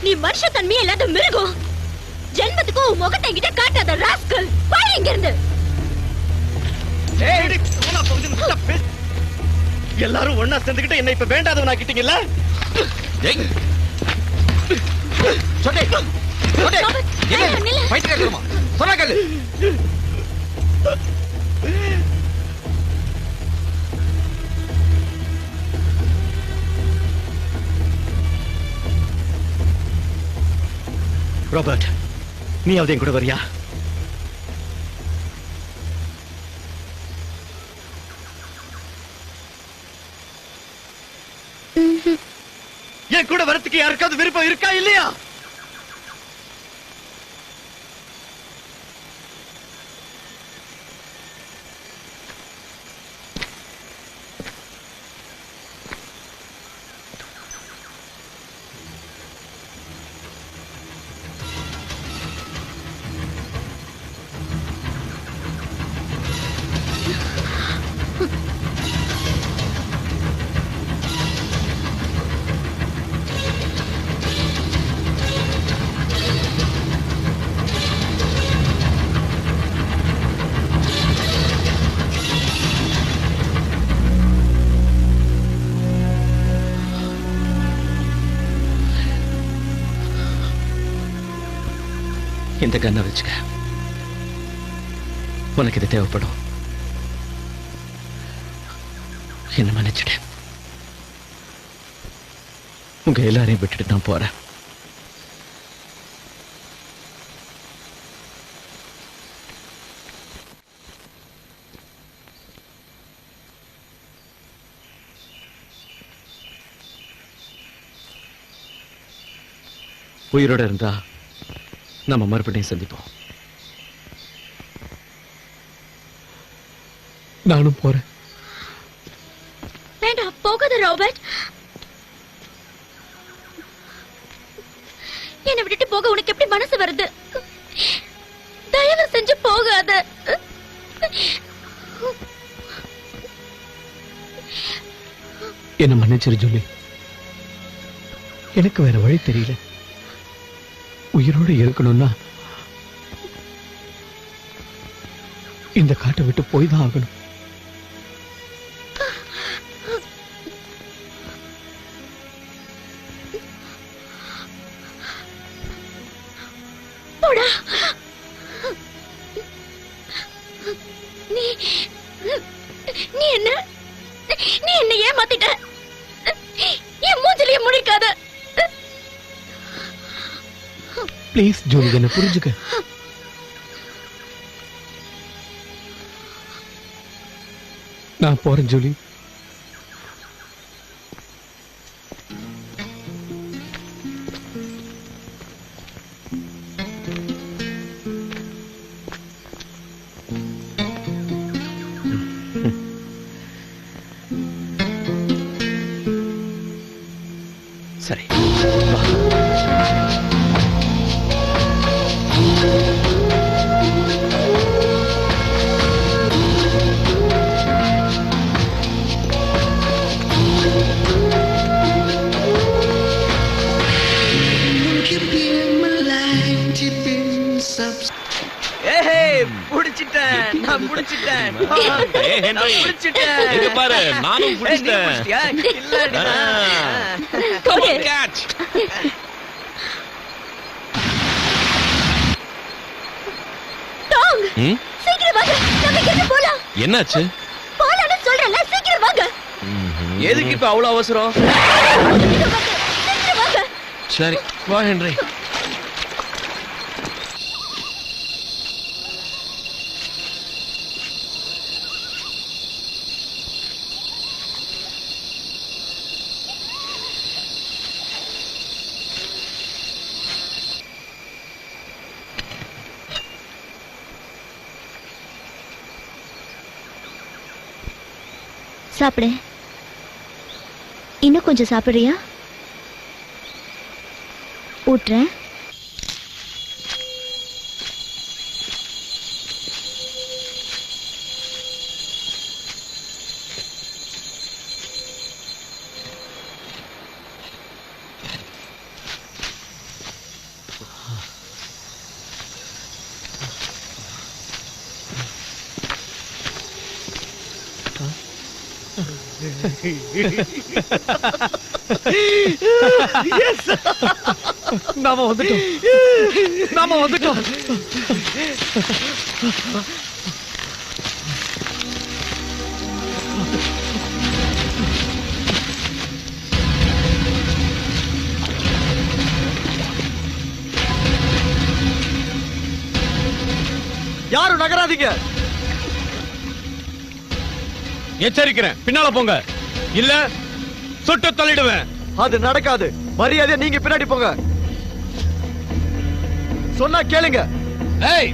நீ மனுஷ தன்மையே இல்லாத மிருகம். ஜென்மத்துக்கும் உன் முகத்தை என்கிட்ட காட்டாத ராஸ்கல். போய் இங்க இருந்து.
எல்லாரும் ஒன்னா சேர்ந்துக்கிட்டு என்ன இப்ப வேண்டாதவன் ஆக்கிட்டீங்கல்ல? ராபர்ட், நீயாவது என் கூட வரியா? என் கூட வரத்துக்கு யாருக்காவது விருப்பம் இருக்கா இல்லையா? இந்த கண்ணை வச்சுக்க. உனக்கு இது தேவைப்படும். என்ன மன்னிச்சிடு. உங்க எல்லாரையும் விட்டுட்டு நான் போறேன். உயிரோட இருந்தா நம்ம மறுபடியும் சந்திப்போம். நானும் போறேன்.
வேண்டாம், போகாத ராபர்ட். என்னை விட்டுட்டு போக உனக்கு எப்படி மனசு வருது? தயவு செஞ்சு போகாத.
என்ன மன்னிச்சிரு ஜூலி. எனக்கு வேற வழி தெரியல. உயிரோடு இருக்கணும்னா இந்த காட்டை விட்டு போய் தான் ஆகணும்.
போடா. நீ என்ன ஏமாத்திட்ட. என் மூஞ்சிலேயே முடிக்காத.
ப்ளீஸ் ஜூலி, என்ன புரிஞ்சுக்க. நான் போறேன் ஜூலி.
சரி,
புடிச்சிட்டேன். நான் புடிச்சிட்டேன்.
ஏய், ஹென்றி,
புடிச்சிட்டேன்.
இங்க பாரு, நானும் புடிச்சிட்டேன்.
புடிச்சிட்டியா? இல்லடி.
Come on, catch.
டாங்,
ம்?
சீக்கிரம் வாங்க. நம்ம இங்க போலாம்.
என்னாச்சு?
போலாம்னு சொல்றேன்ல, சீக்கிரம் வாங்க.
ம்ஹும்.
எதுக்கு இப்ப அவ்வளவு அவசரம்?
சரி வா ஹென்றி.
சாப்பிடு. இன்னும் கொஞ்சம் சாப்பிடுறியா? ஊட்டுறேன்.
நாம வந்துட்டோம்.
யாரும் நகராதீங்க.
எச்சரிக்கிறேன், பின்னால போங்க, இல்ல சுட்டு தள்ளிடுவேன்.
அது நடக்காது. மரியாதையா நீங்க பின்னாடி போங்க. சொன்னா கேளுங்க.
ஏய்,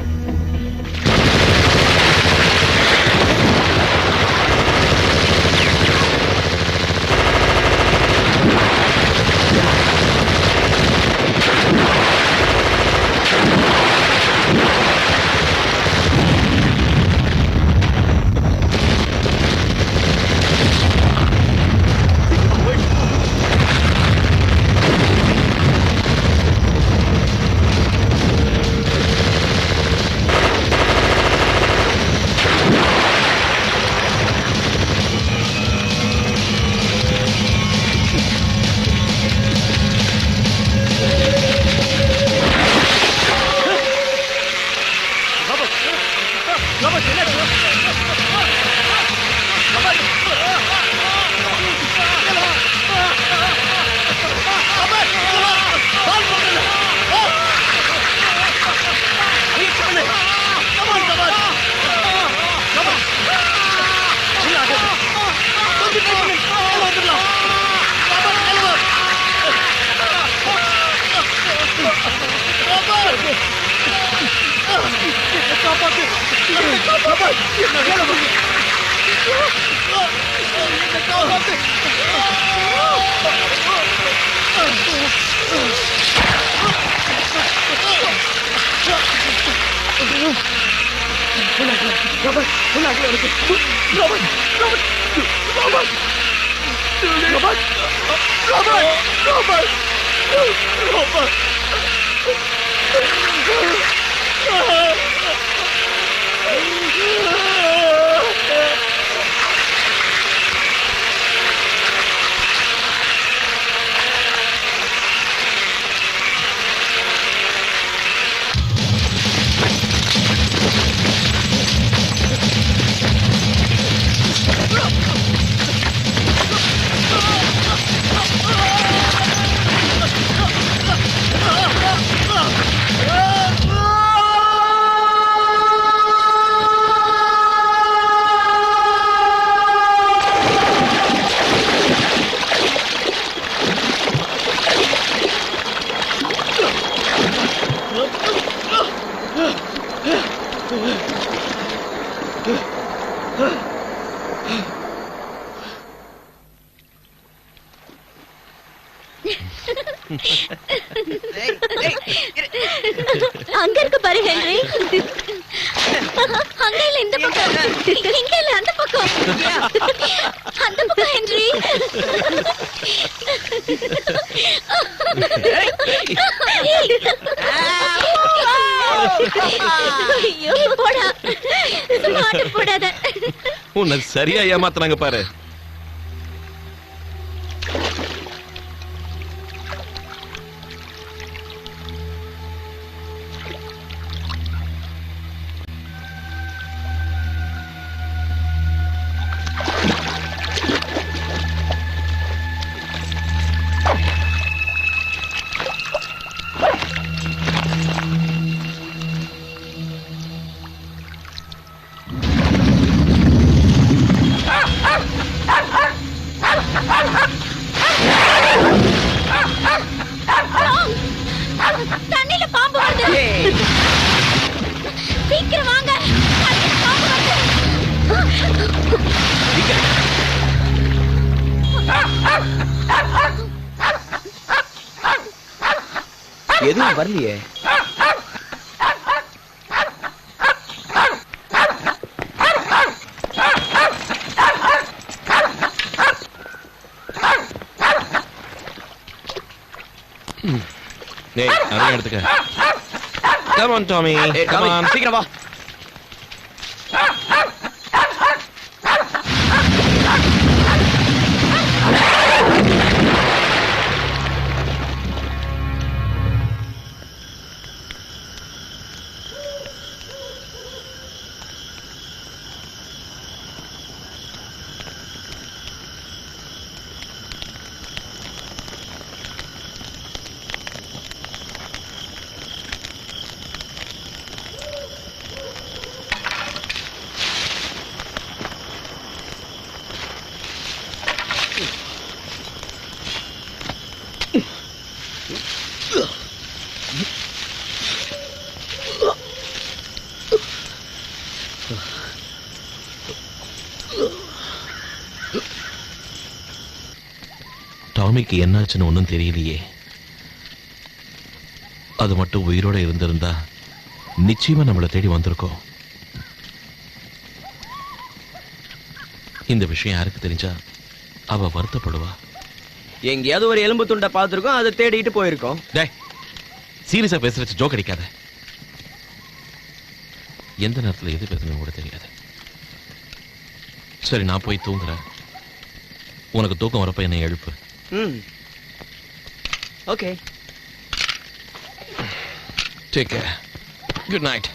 அங்க இருக்கு பாரு ஹென்றி. அங்க இல்ல, இந்த பக்கம். இங்க இல்ல, அந்த பக்கம். அந்த பக்கம் ஹென்றி. ஐயோ, போடா. மாட்ட போடாத.
உன்னை சரியா ஏமாத்துறாங்க பாரு.
எதுவும் வரலையே.
டேய் நிறைய எடுத்துக்க. Come on, Tommy. Come on.
சீக்கிரம் வா.
டாமிக்கு என்னாச்சுன்னு ஒன்றும் தெரியலையே. அது மட்டும் உயிரோட இருந்திருந்தா நிச்சயமா நம்மளை தேடி வந்திருக்கோம். இந்த விஷயம் யாருக்கு தெரிஞ்சா அவ வருத்தப்படுவா.
எங்கேயாவது ஒரு எலும்பு துண்டை பார்த்துருக்கோம், அதை தேடிட்டு போயிருக்கோம்.
டேய் சீரியஸா பேச வச்சு ஜோக் அடிக்காத. எந்த நேரத்தில் எது பேசணும் கூட தெரியாது. சரி நான் போய் தூங்குறேன். உனக்கு தூக்கம் வரப்ப என்னை எழுப்பு.
Okay.
Take care. Good night.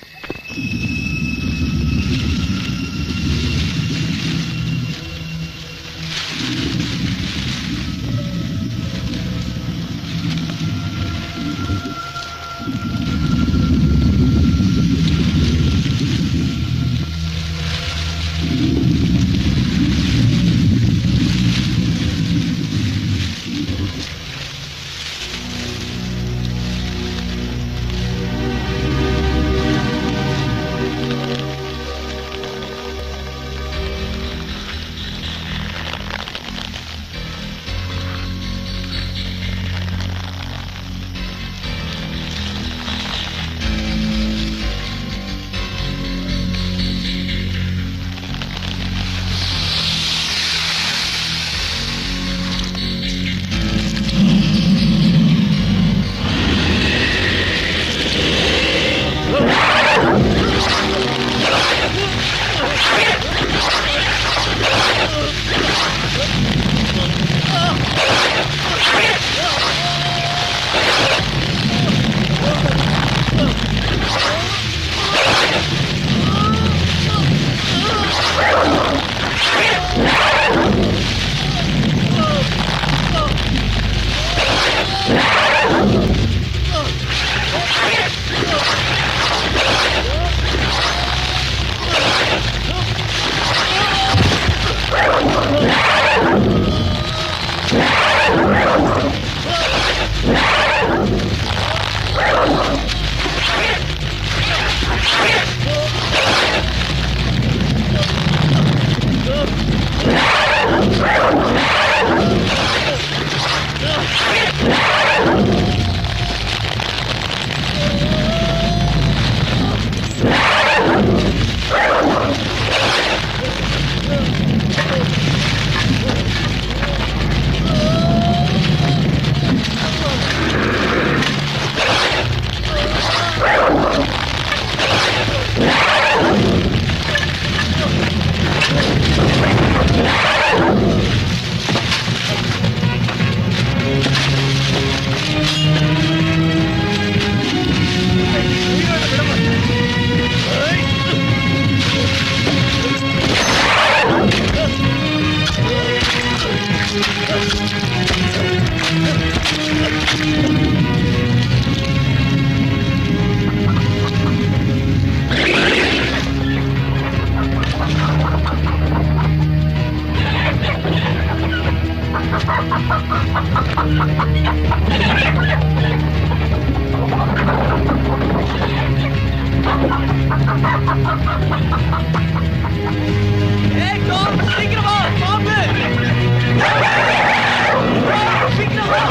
சீக்கிரம் வா.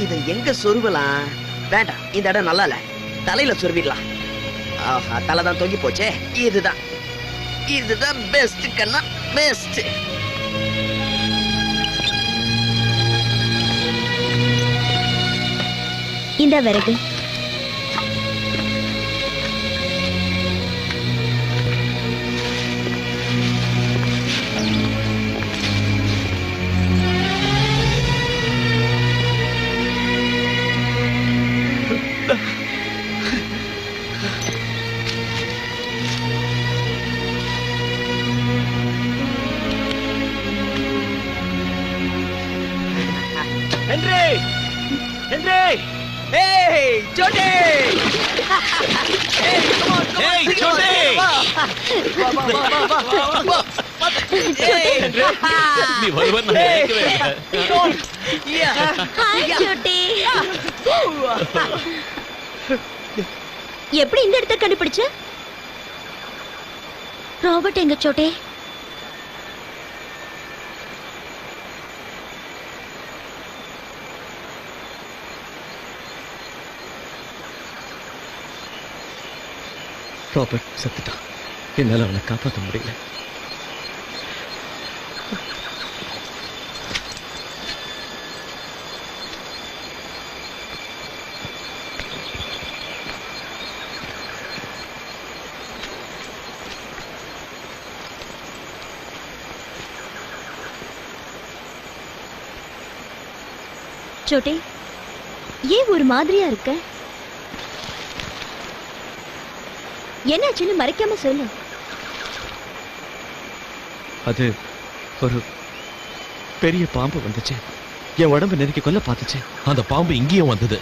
இத எங்க சொருவலாம்? வேண்டாம், இந்த இடம் நல்லா இல்ல. தலையில சொருவிடலாம். ஆஹா, தலை தான் தொங்கி போச்சே. இதுதான் இதுதான் பெஸ்ட் கண்ணா, பெஸ்ட்.
இந்த விறகு
ஹென்றி, ஹென்றி,
ஏய் சோட்டே, ஏய் கம் ஆன்,
ஏய், சோட்டே. நீ வருவன்னு நான் நினைக்கவே இல்லை.
ஹாய் சோட்டி. எப்படி இந்த இடத்தை கண்டுபிடிச்ச? ராபர்ட் எங்க சோட்டே?
ராபர்ட் செத்துட்டான். என்னால அவனை காப்பாற்ற முடியல.
சோட்டே, ஏன் ஒரு மாதிரியா இருக்க? என்னாச்சுன்னு மறைக்காம சொல்லு.
அது ஒரு பெரிய பாம்பு வந்துச்சு. என் உடம்பு நெருக்கி கொல்ல பார்த்துச்சு.
அந்த பாம்பு இங்கேயும் வந்தது.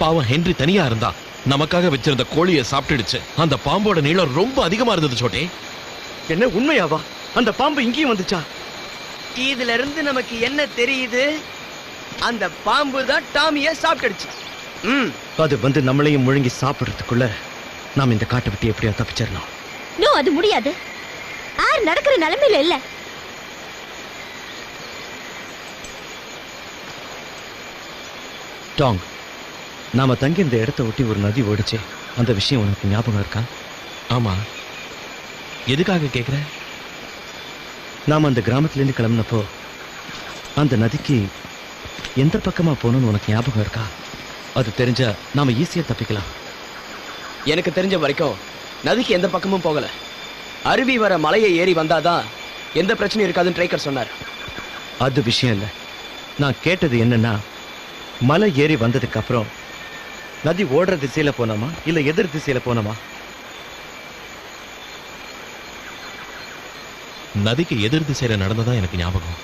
பாவம் ஹென்றி தனியா இருந்தா நமக்காக வச்சிருந்த கோழியை சாப்பிட்டுடுச்சு. அந்த பாம்போட நீளம் ரொம்ப அதிகமா இருந்தது சோட்டே.
என்ன உண்மையாவா? அந்த பாம்பு இங்கேயும் வந்துச்சா?
இதுல இருந்து நமக்கு என்ன தெரியுது? அந்த பாம்பு தான் டாமிய சாப்பிட்டுடுச்சு.
அது வந்து நம்மளையும் முழுங்கி சாப்பிடுறதுக்குள்ள நாம் இந்த காட்டை விட்டு எப்படியா தப்பிச்சிடலாம்.
நோ, அது முடியாது. ஆர் நடக்கிற நிலைமையில இல்ல.
டாங், நாம தங்கி இந்த இடத்தை ஒட்டி ஒரு நதி ஓடிச்சு. அந்த விஷயம் உனக்கு ஞாபகம் இருக்கா?
ஆமா, எதுக்காக கேக்குற?
நாம அந்த கிராமத்திலேருந்து கிளம்பினப்போ அந்த நதிக்கு எந்த பக்கமா போகணும்னு உனக்கு ஞாபகம் இருக்கா? அது தெரிஞ்சா நாம ஈஸியா தப்பிக்கலாம்.
எனக்கு தெரிஞ்ச வரைக்கும் நதிக்கு எந்த பக்கமும் போகல. அருவி வர மலையை ஏறி வந்தாதான் எந்த பிரச்சனையும் இருக்காதுன்னு ட்ரைக்கர் சொன்னார்.
அது விஷயம் இல்ல. நான் கேட்டது என்னன்னா, மலை ஏறி வந்ததுக்கு அப்புறம் நதி ஓடுற திசையில போனோமா இல்ல எதிர் திசையில போனோமா?
நதிக்கு எதிர் திசையில நடந்ததா எனக்கு ஞாபகம்.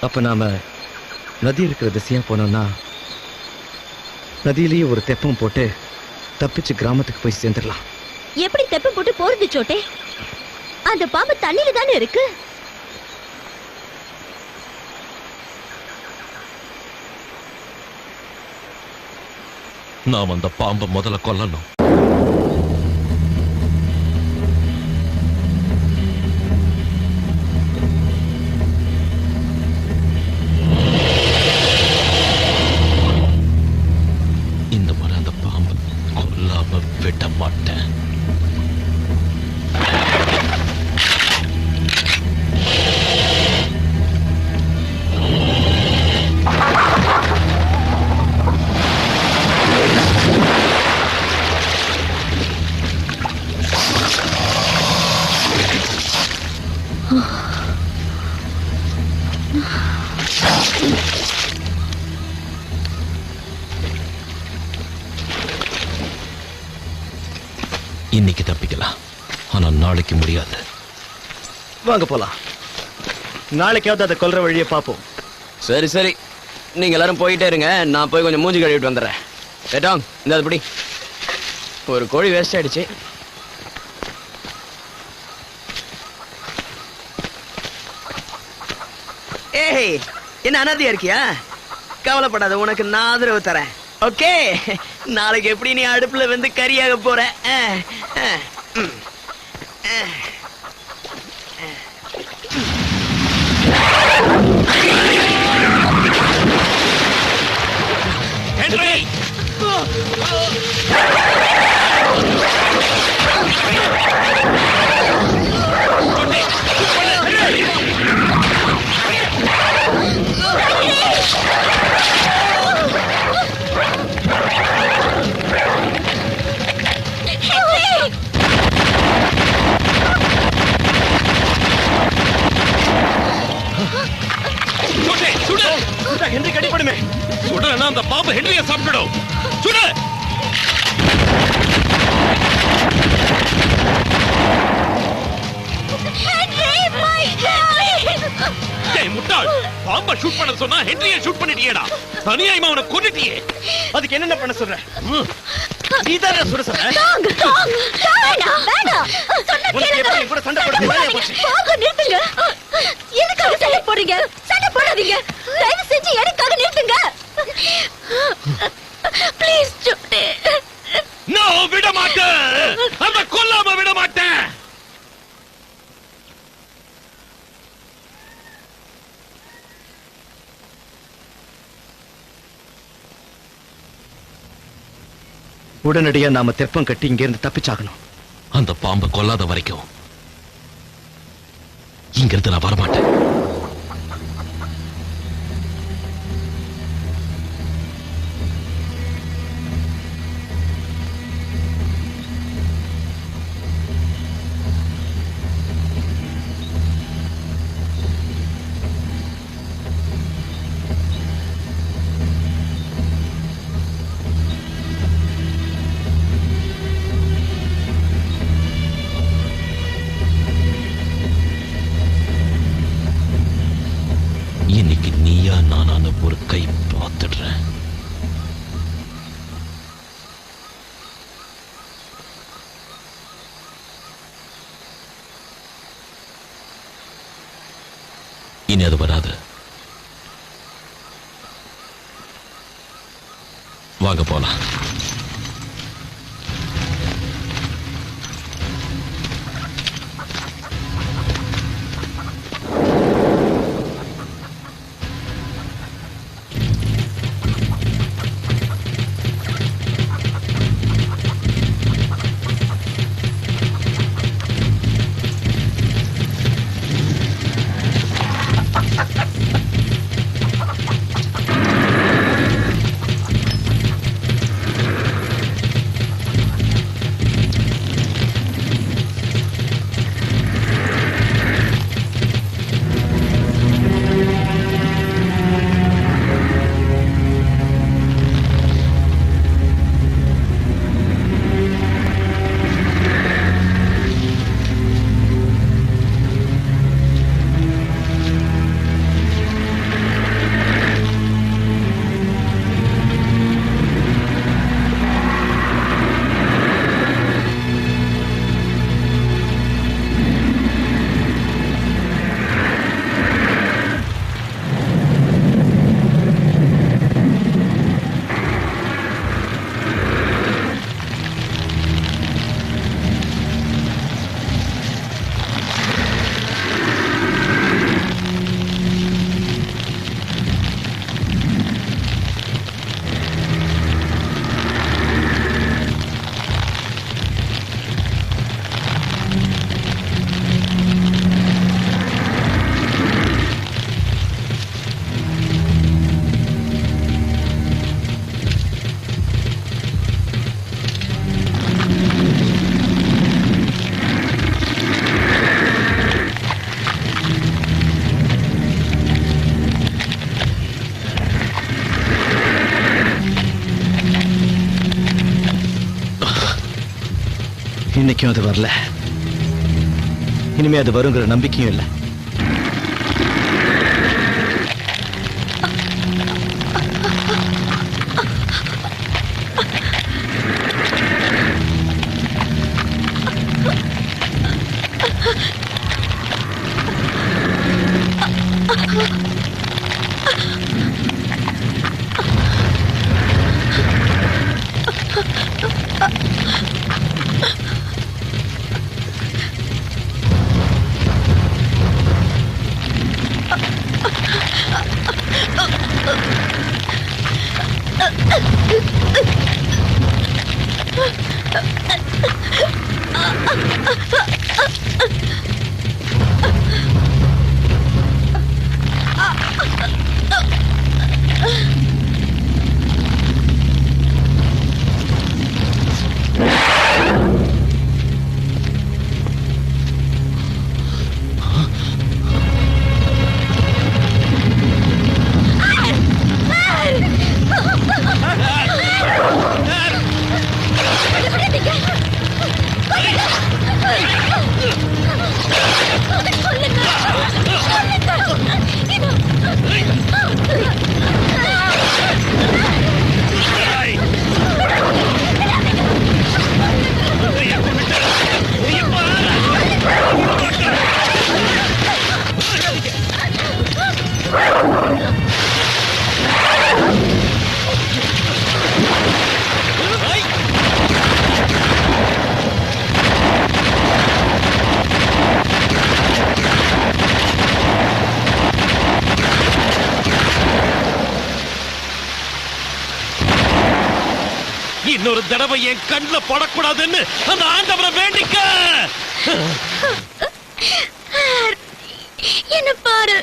அப்ப நாம நதி இருக்கிற திசையா போனோம்னா நதியிலேயே ஒரு தெப்பம் போட்டு தப்பிச்சு கிராமத்துக்கு போய் சேர்ந்துடலாம்.
எப்படி தெப்பம் போட்டு போறது சோட்டே? அந்த பாம்பு தண்ணியில தானே இருக்கு.
நாம் அந்த பாம்பை முதல்ல கொல்லணும். இந்த முறை அந்த பாம்பு கொல்லாம விட மாட்டேன். இன்னைக்கு தப்பிக்கலாம், ஆனா நாளைக்கு முடியாது.
வாங்க போலாம். நாளைக்காவது அதை கொல்ற வழியை பார்ப்போம்.
சரி சரி, நீங்க எல்லாரும் போயிட்டே இருங்க. நான் போய் கொஞ்சம் மூஞ்சி கழுவிட்டு வந்துடுறேன். ஏட்டாங், இந்த அப்படி ஒரு கோழி வேஸ்ட் ஆயிடுச்சு.
ஏய், என்ன அனாதையா இருக்கியா? கவலைப்படாத, உனக்கு நான் ஆதரவு தரேன். ஓகே, நாளைக்கு எப்படி நீ அடுப்புல வந்து கறியாக போற?
கடிப்படுமே.
சுடலன்னா அந்த பாம்பு ஹென்ரிய சாப்பிடும். சுடு. டேய் முட்டாள், பாம்பை ஷூட் பண்ண சொன்னா ஹென்ரிய ஷூட் பண்ணிட்டியேடா. தனியாய்மா அவனை கொன்னுட்டியே.
அதுக்கு என்னென்ன பண்ண சொல்ற? நீதான் சுட சொல்ற. உனக்கு எப்படி என் கூட சண்டை போடுறது வேலையா போச்சு?
நிறுத்துங்க. எதுக்காக சண்டை போடுறீங்க? சண்டை போடாதீங்க. தயவு செஞ்சு எனக்காக நிறுத்துங்க. ப்ளீஸ் ஜோடி.
நோ, விட மாட்டேன். அந்த கொல்லாம விட மாட்டேன்.
உடனடியா நாம தெப்பம் கட்டி இங்க இருந்து தப்பிச்சாகணும்.
அந்த பாம்பை கொல்லாத வரைக்கும் இங்கிருந்து நான் வரமாட்டேன். இன்னைக்கு நீயா நானான ஒரு கை பார்த்துடுறேன். இனி அது வராது. வாங்க போலாம்.
இன்னைக்கும் அது வரல. இனிமே அது வருங்கிற நம்பிக்கையும் இல்லை.
இன்னொரு தடவை என் கண்ணுல படக்கூடாதுன்னு அந்த ஆண்டவரை வேண்டிக்க.
என்ன பாரு.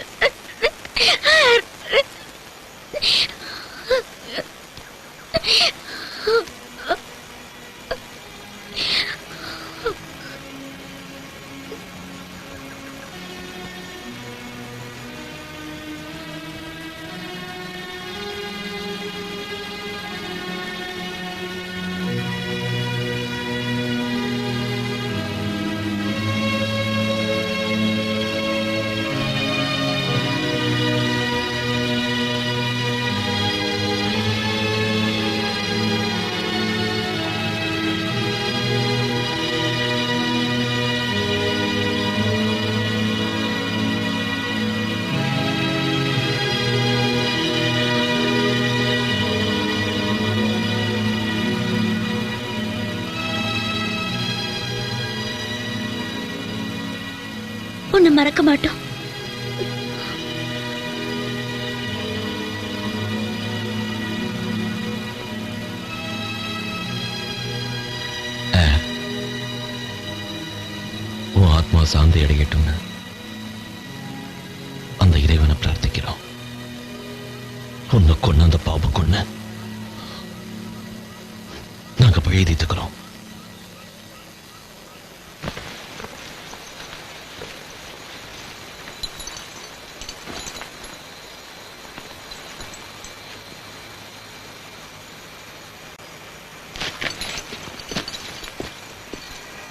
உன்னை மறக்க மாட்டோம்.
உன் ஆத்மா சாந்தி அடையட்டும்னு அந்த இறைவனை பிரார்த்திக்கிறோம். உன்னை கொன்ன அந்த பாவம் கொன்ன நாங்க பழி தீர்த்துக்கிறோம்.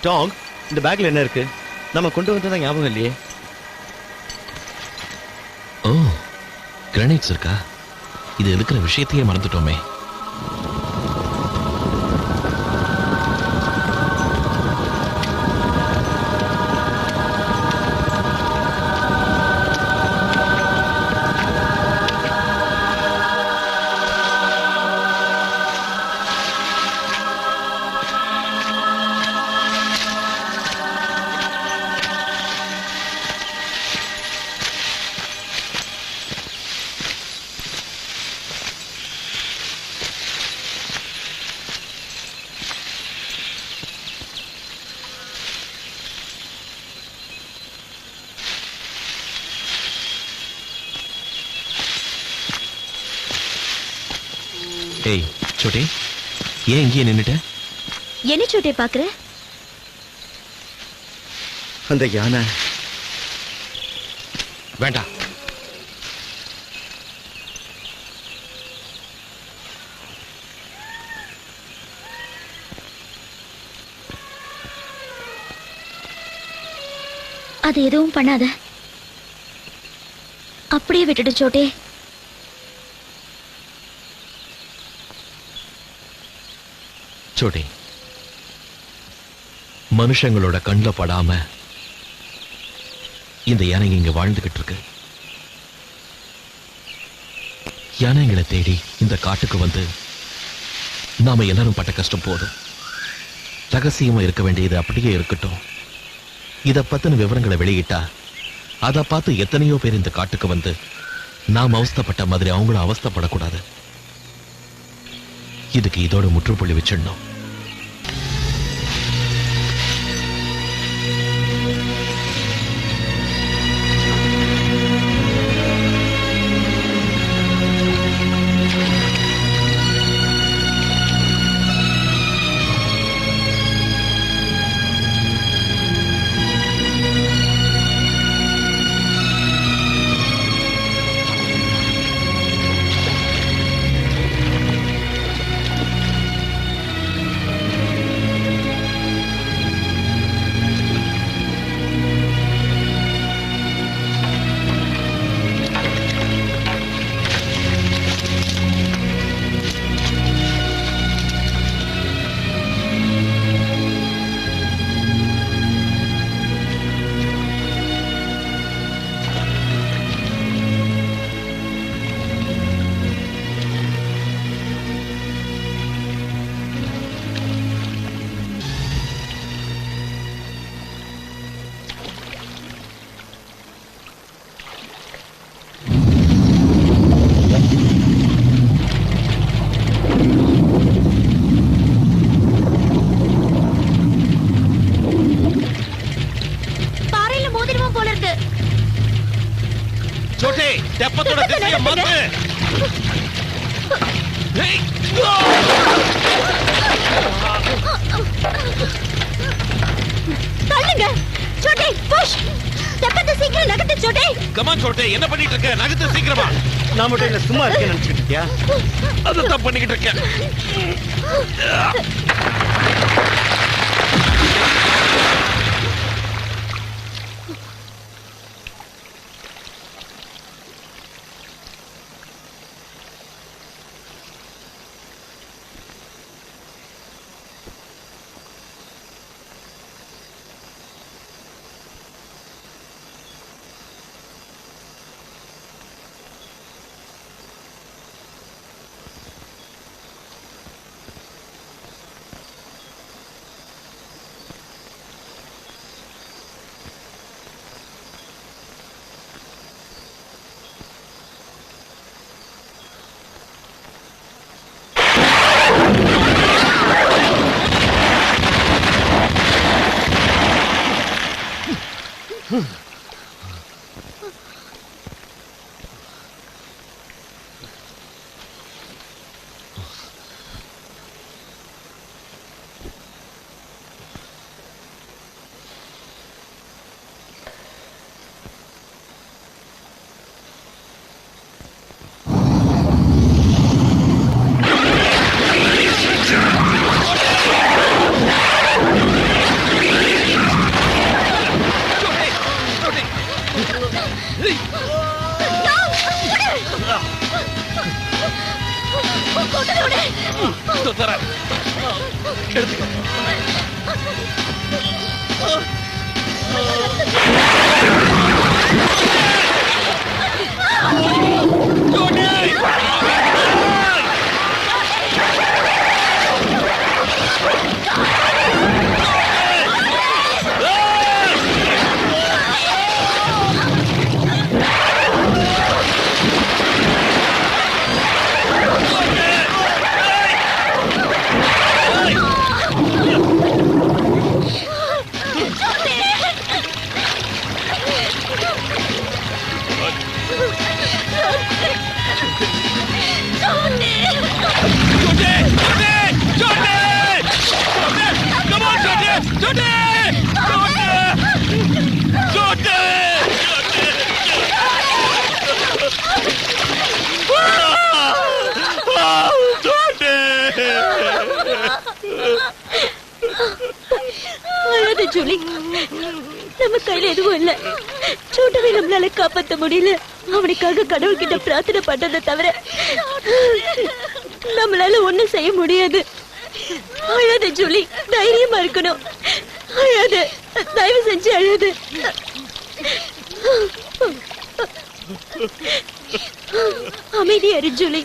டாங், இந்த பேக்ல என்ன இருக்கு? நம்ம கொண்டு வந்ததா ஞாபகம் இல்லையே.
ஓ, கிரனைட்ஸ் இருக்கா? இது இருக்கிற விஷயத்தையே மறந்துட்டோமே. ஏய் சோட்டே, ஏன் இங்கேயே நின்னுட்ட?
என்ன சோட்டே பாக்குற?
அந்த யானை.
வேண்டாம்.
அது எதுவும் பண்ணாத. அப்படியே விட்டுடு சோட்டே.
சோட்டே, மனுஷங்களோட கண்ணுல படாம இந்த யானைங்க இங்க வாழ்ந்துகிட்டு இருக்கு. யானைங்களை தேடி இந்த காட்டுக்கு வந்து நாம எல்லாரும் பட்ட கஷ்டம் போதும். ரகசியமா இருக்க வேண்டியது அப்படியே இருக்கட்டும். இத பத்தின விவரங்களை வெளியிட்டா அதை பார்த்து எத்தனையோ பேர் இந்த காட்டுக்கு வந்து நாம் அவஸ்தைப்பட்ட மாதிரி அவங்களும் அவஸ்தைப்படக்கூடாது. இதுக்கு இதோட முற்றுப்புள்ளி வச்சிடணும். கமான் சோட்டே, என்ன பண்ணிட்டு இருக்க? நகத்து சீக்கிரமா.
நான் மட்டும் இல்ல சும்மா இருக்கேன்னு நினைச்சிட்டு இருக்கியா?
அதான் பண்ணிக்கிட்டு இருக்கேன்.
அழாத ஜூலி, நம்ம கையில எதுவும் இல்ல. சோட்டாவை நம்மளால காப்பாத்த முடியல. அவனுக்காக கடவுள்கிட்ட பிரார்த்தனை பண்றதை தவிர நம்மளால ஒண்ணும் செய்ய முடியாது. அழாத ஜூலி, தைரியமா இருக்கணும். அழாத, தயவு செஞ்சு அழாத. அமைதியா இரு ஜூலி.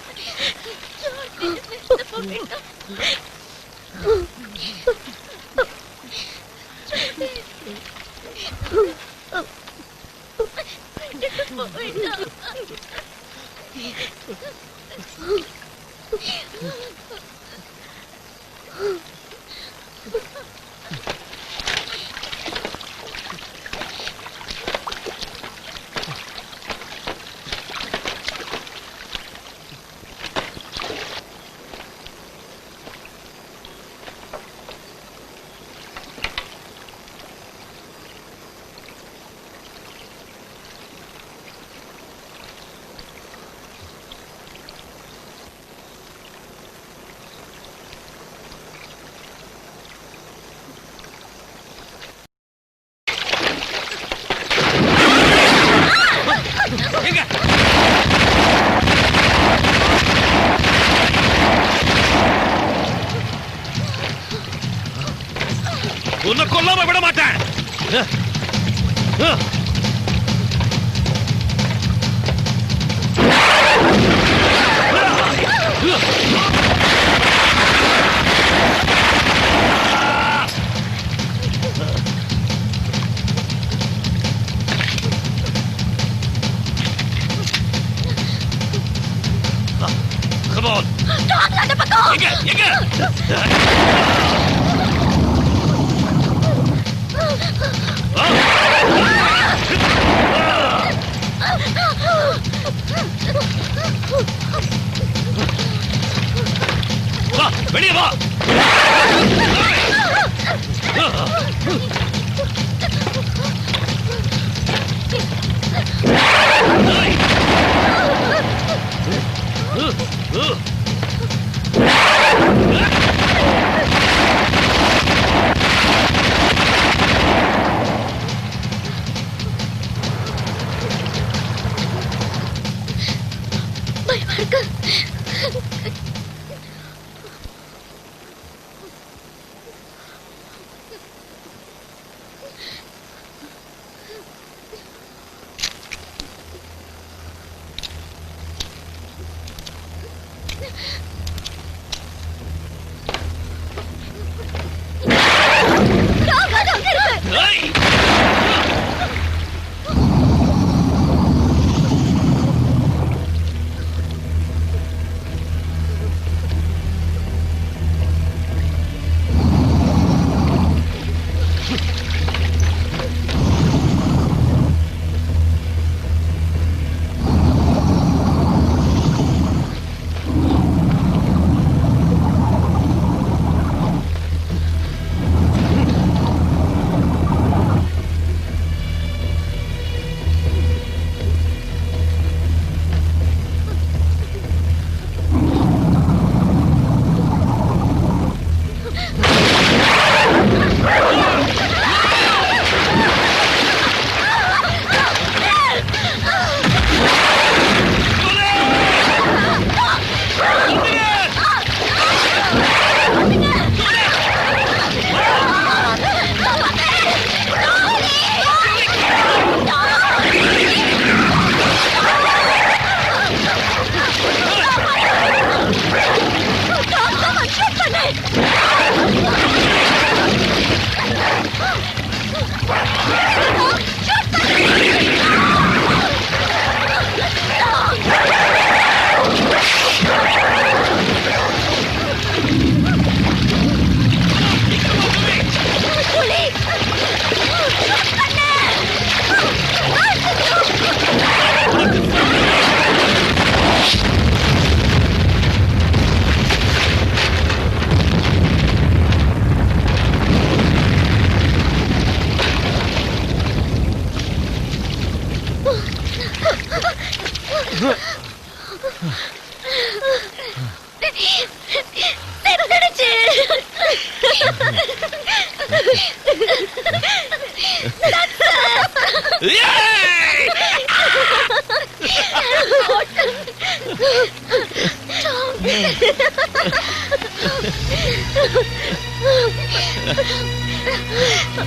உன்னை கொல்லாம விட மாட்டேன். Come on. எங்க எங்க வா, வெளியே வா.
பயமா இருக்கு.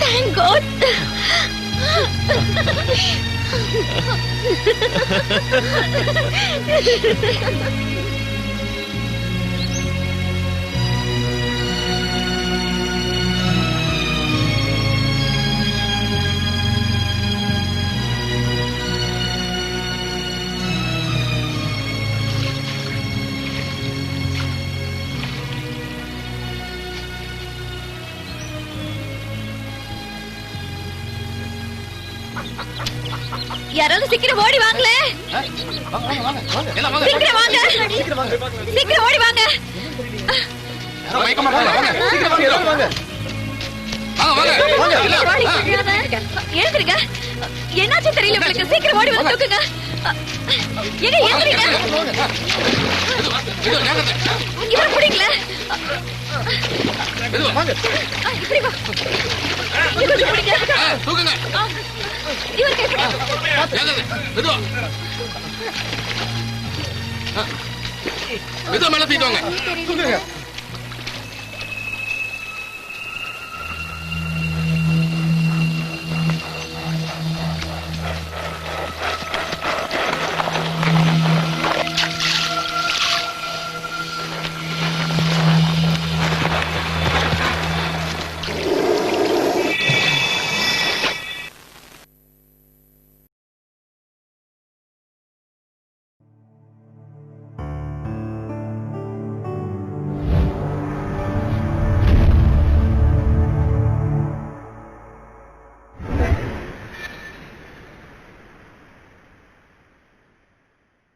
Thank God. யாராவது சீக்கிரம் ஓடி வாங்களே. சீக்கிரம் வாங்க, சீக்கிரம் ஓடி வாங்க. எழுந்துருங்க. என்னாச்சு தெரியல உங்களுக்கு. சீக்கிரம் ஓடி வந்து தூக்குங்க. எங்க எழுந்துருங்க. இவரை பிடிக்கல. இப்படி வா. இவரை பிடிங்க. இவருக்கு
மேல தூக்கிட்டு வாங்க.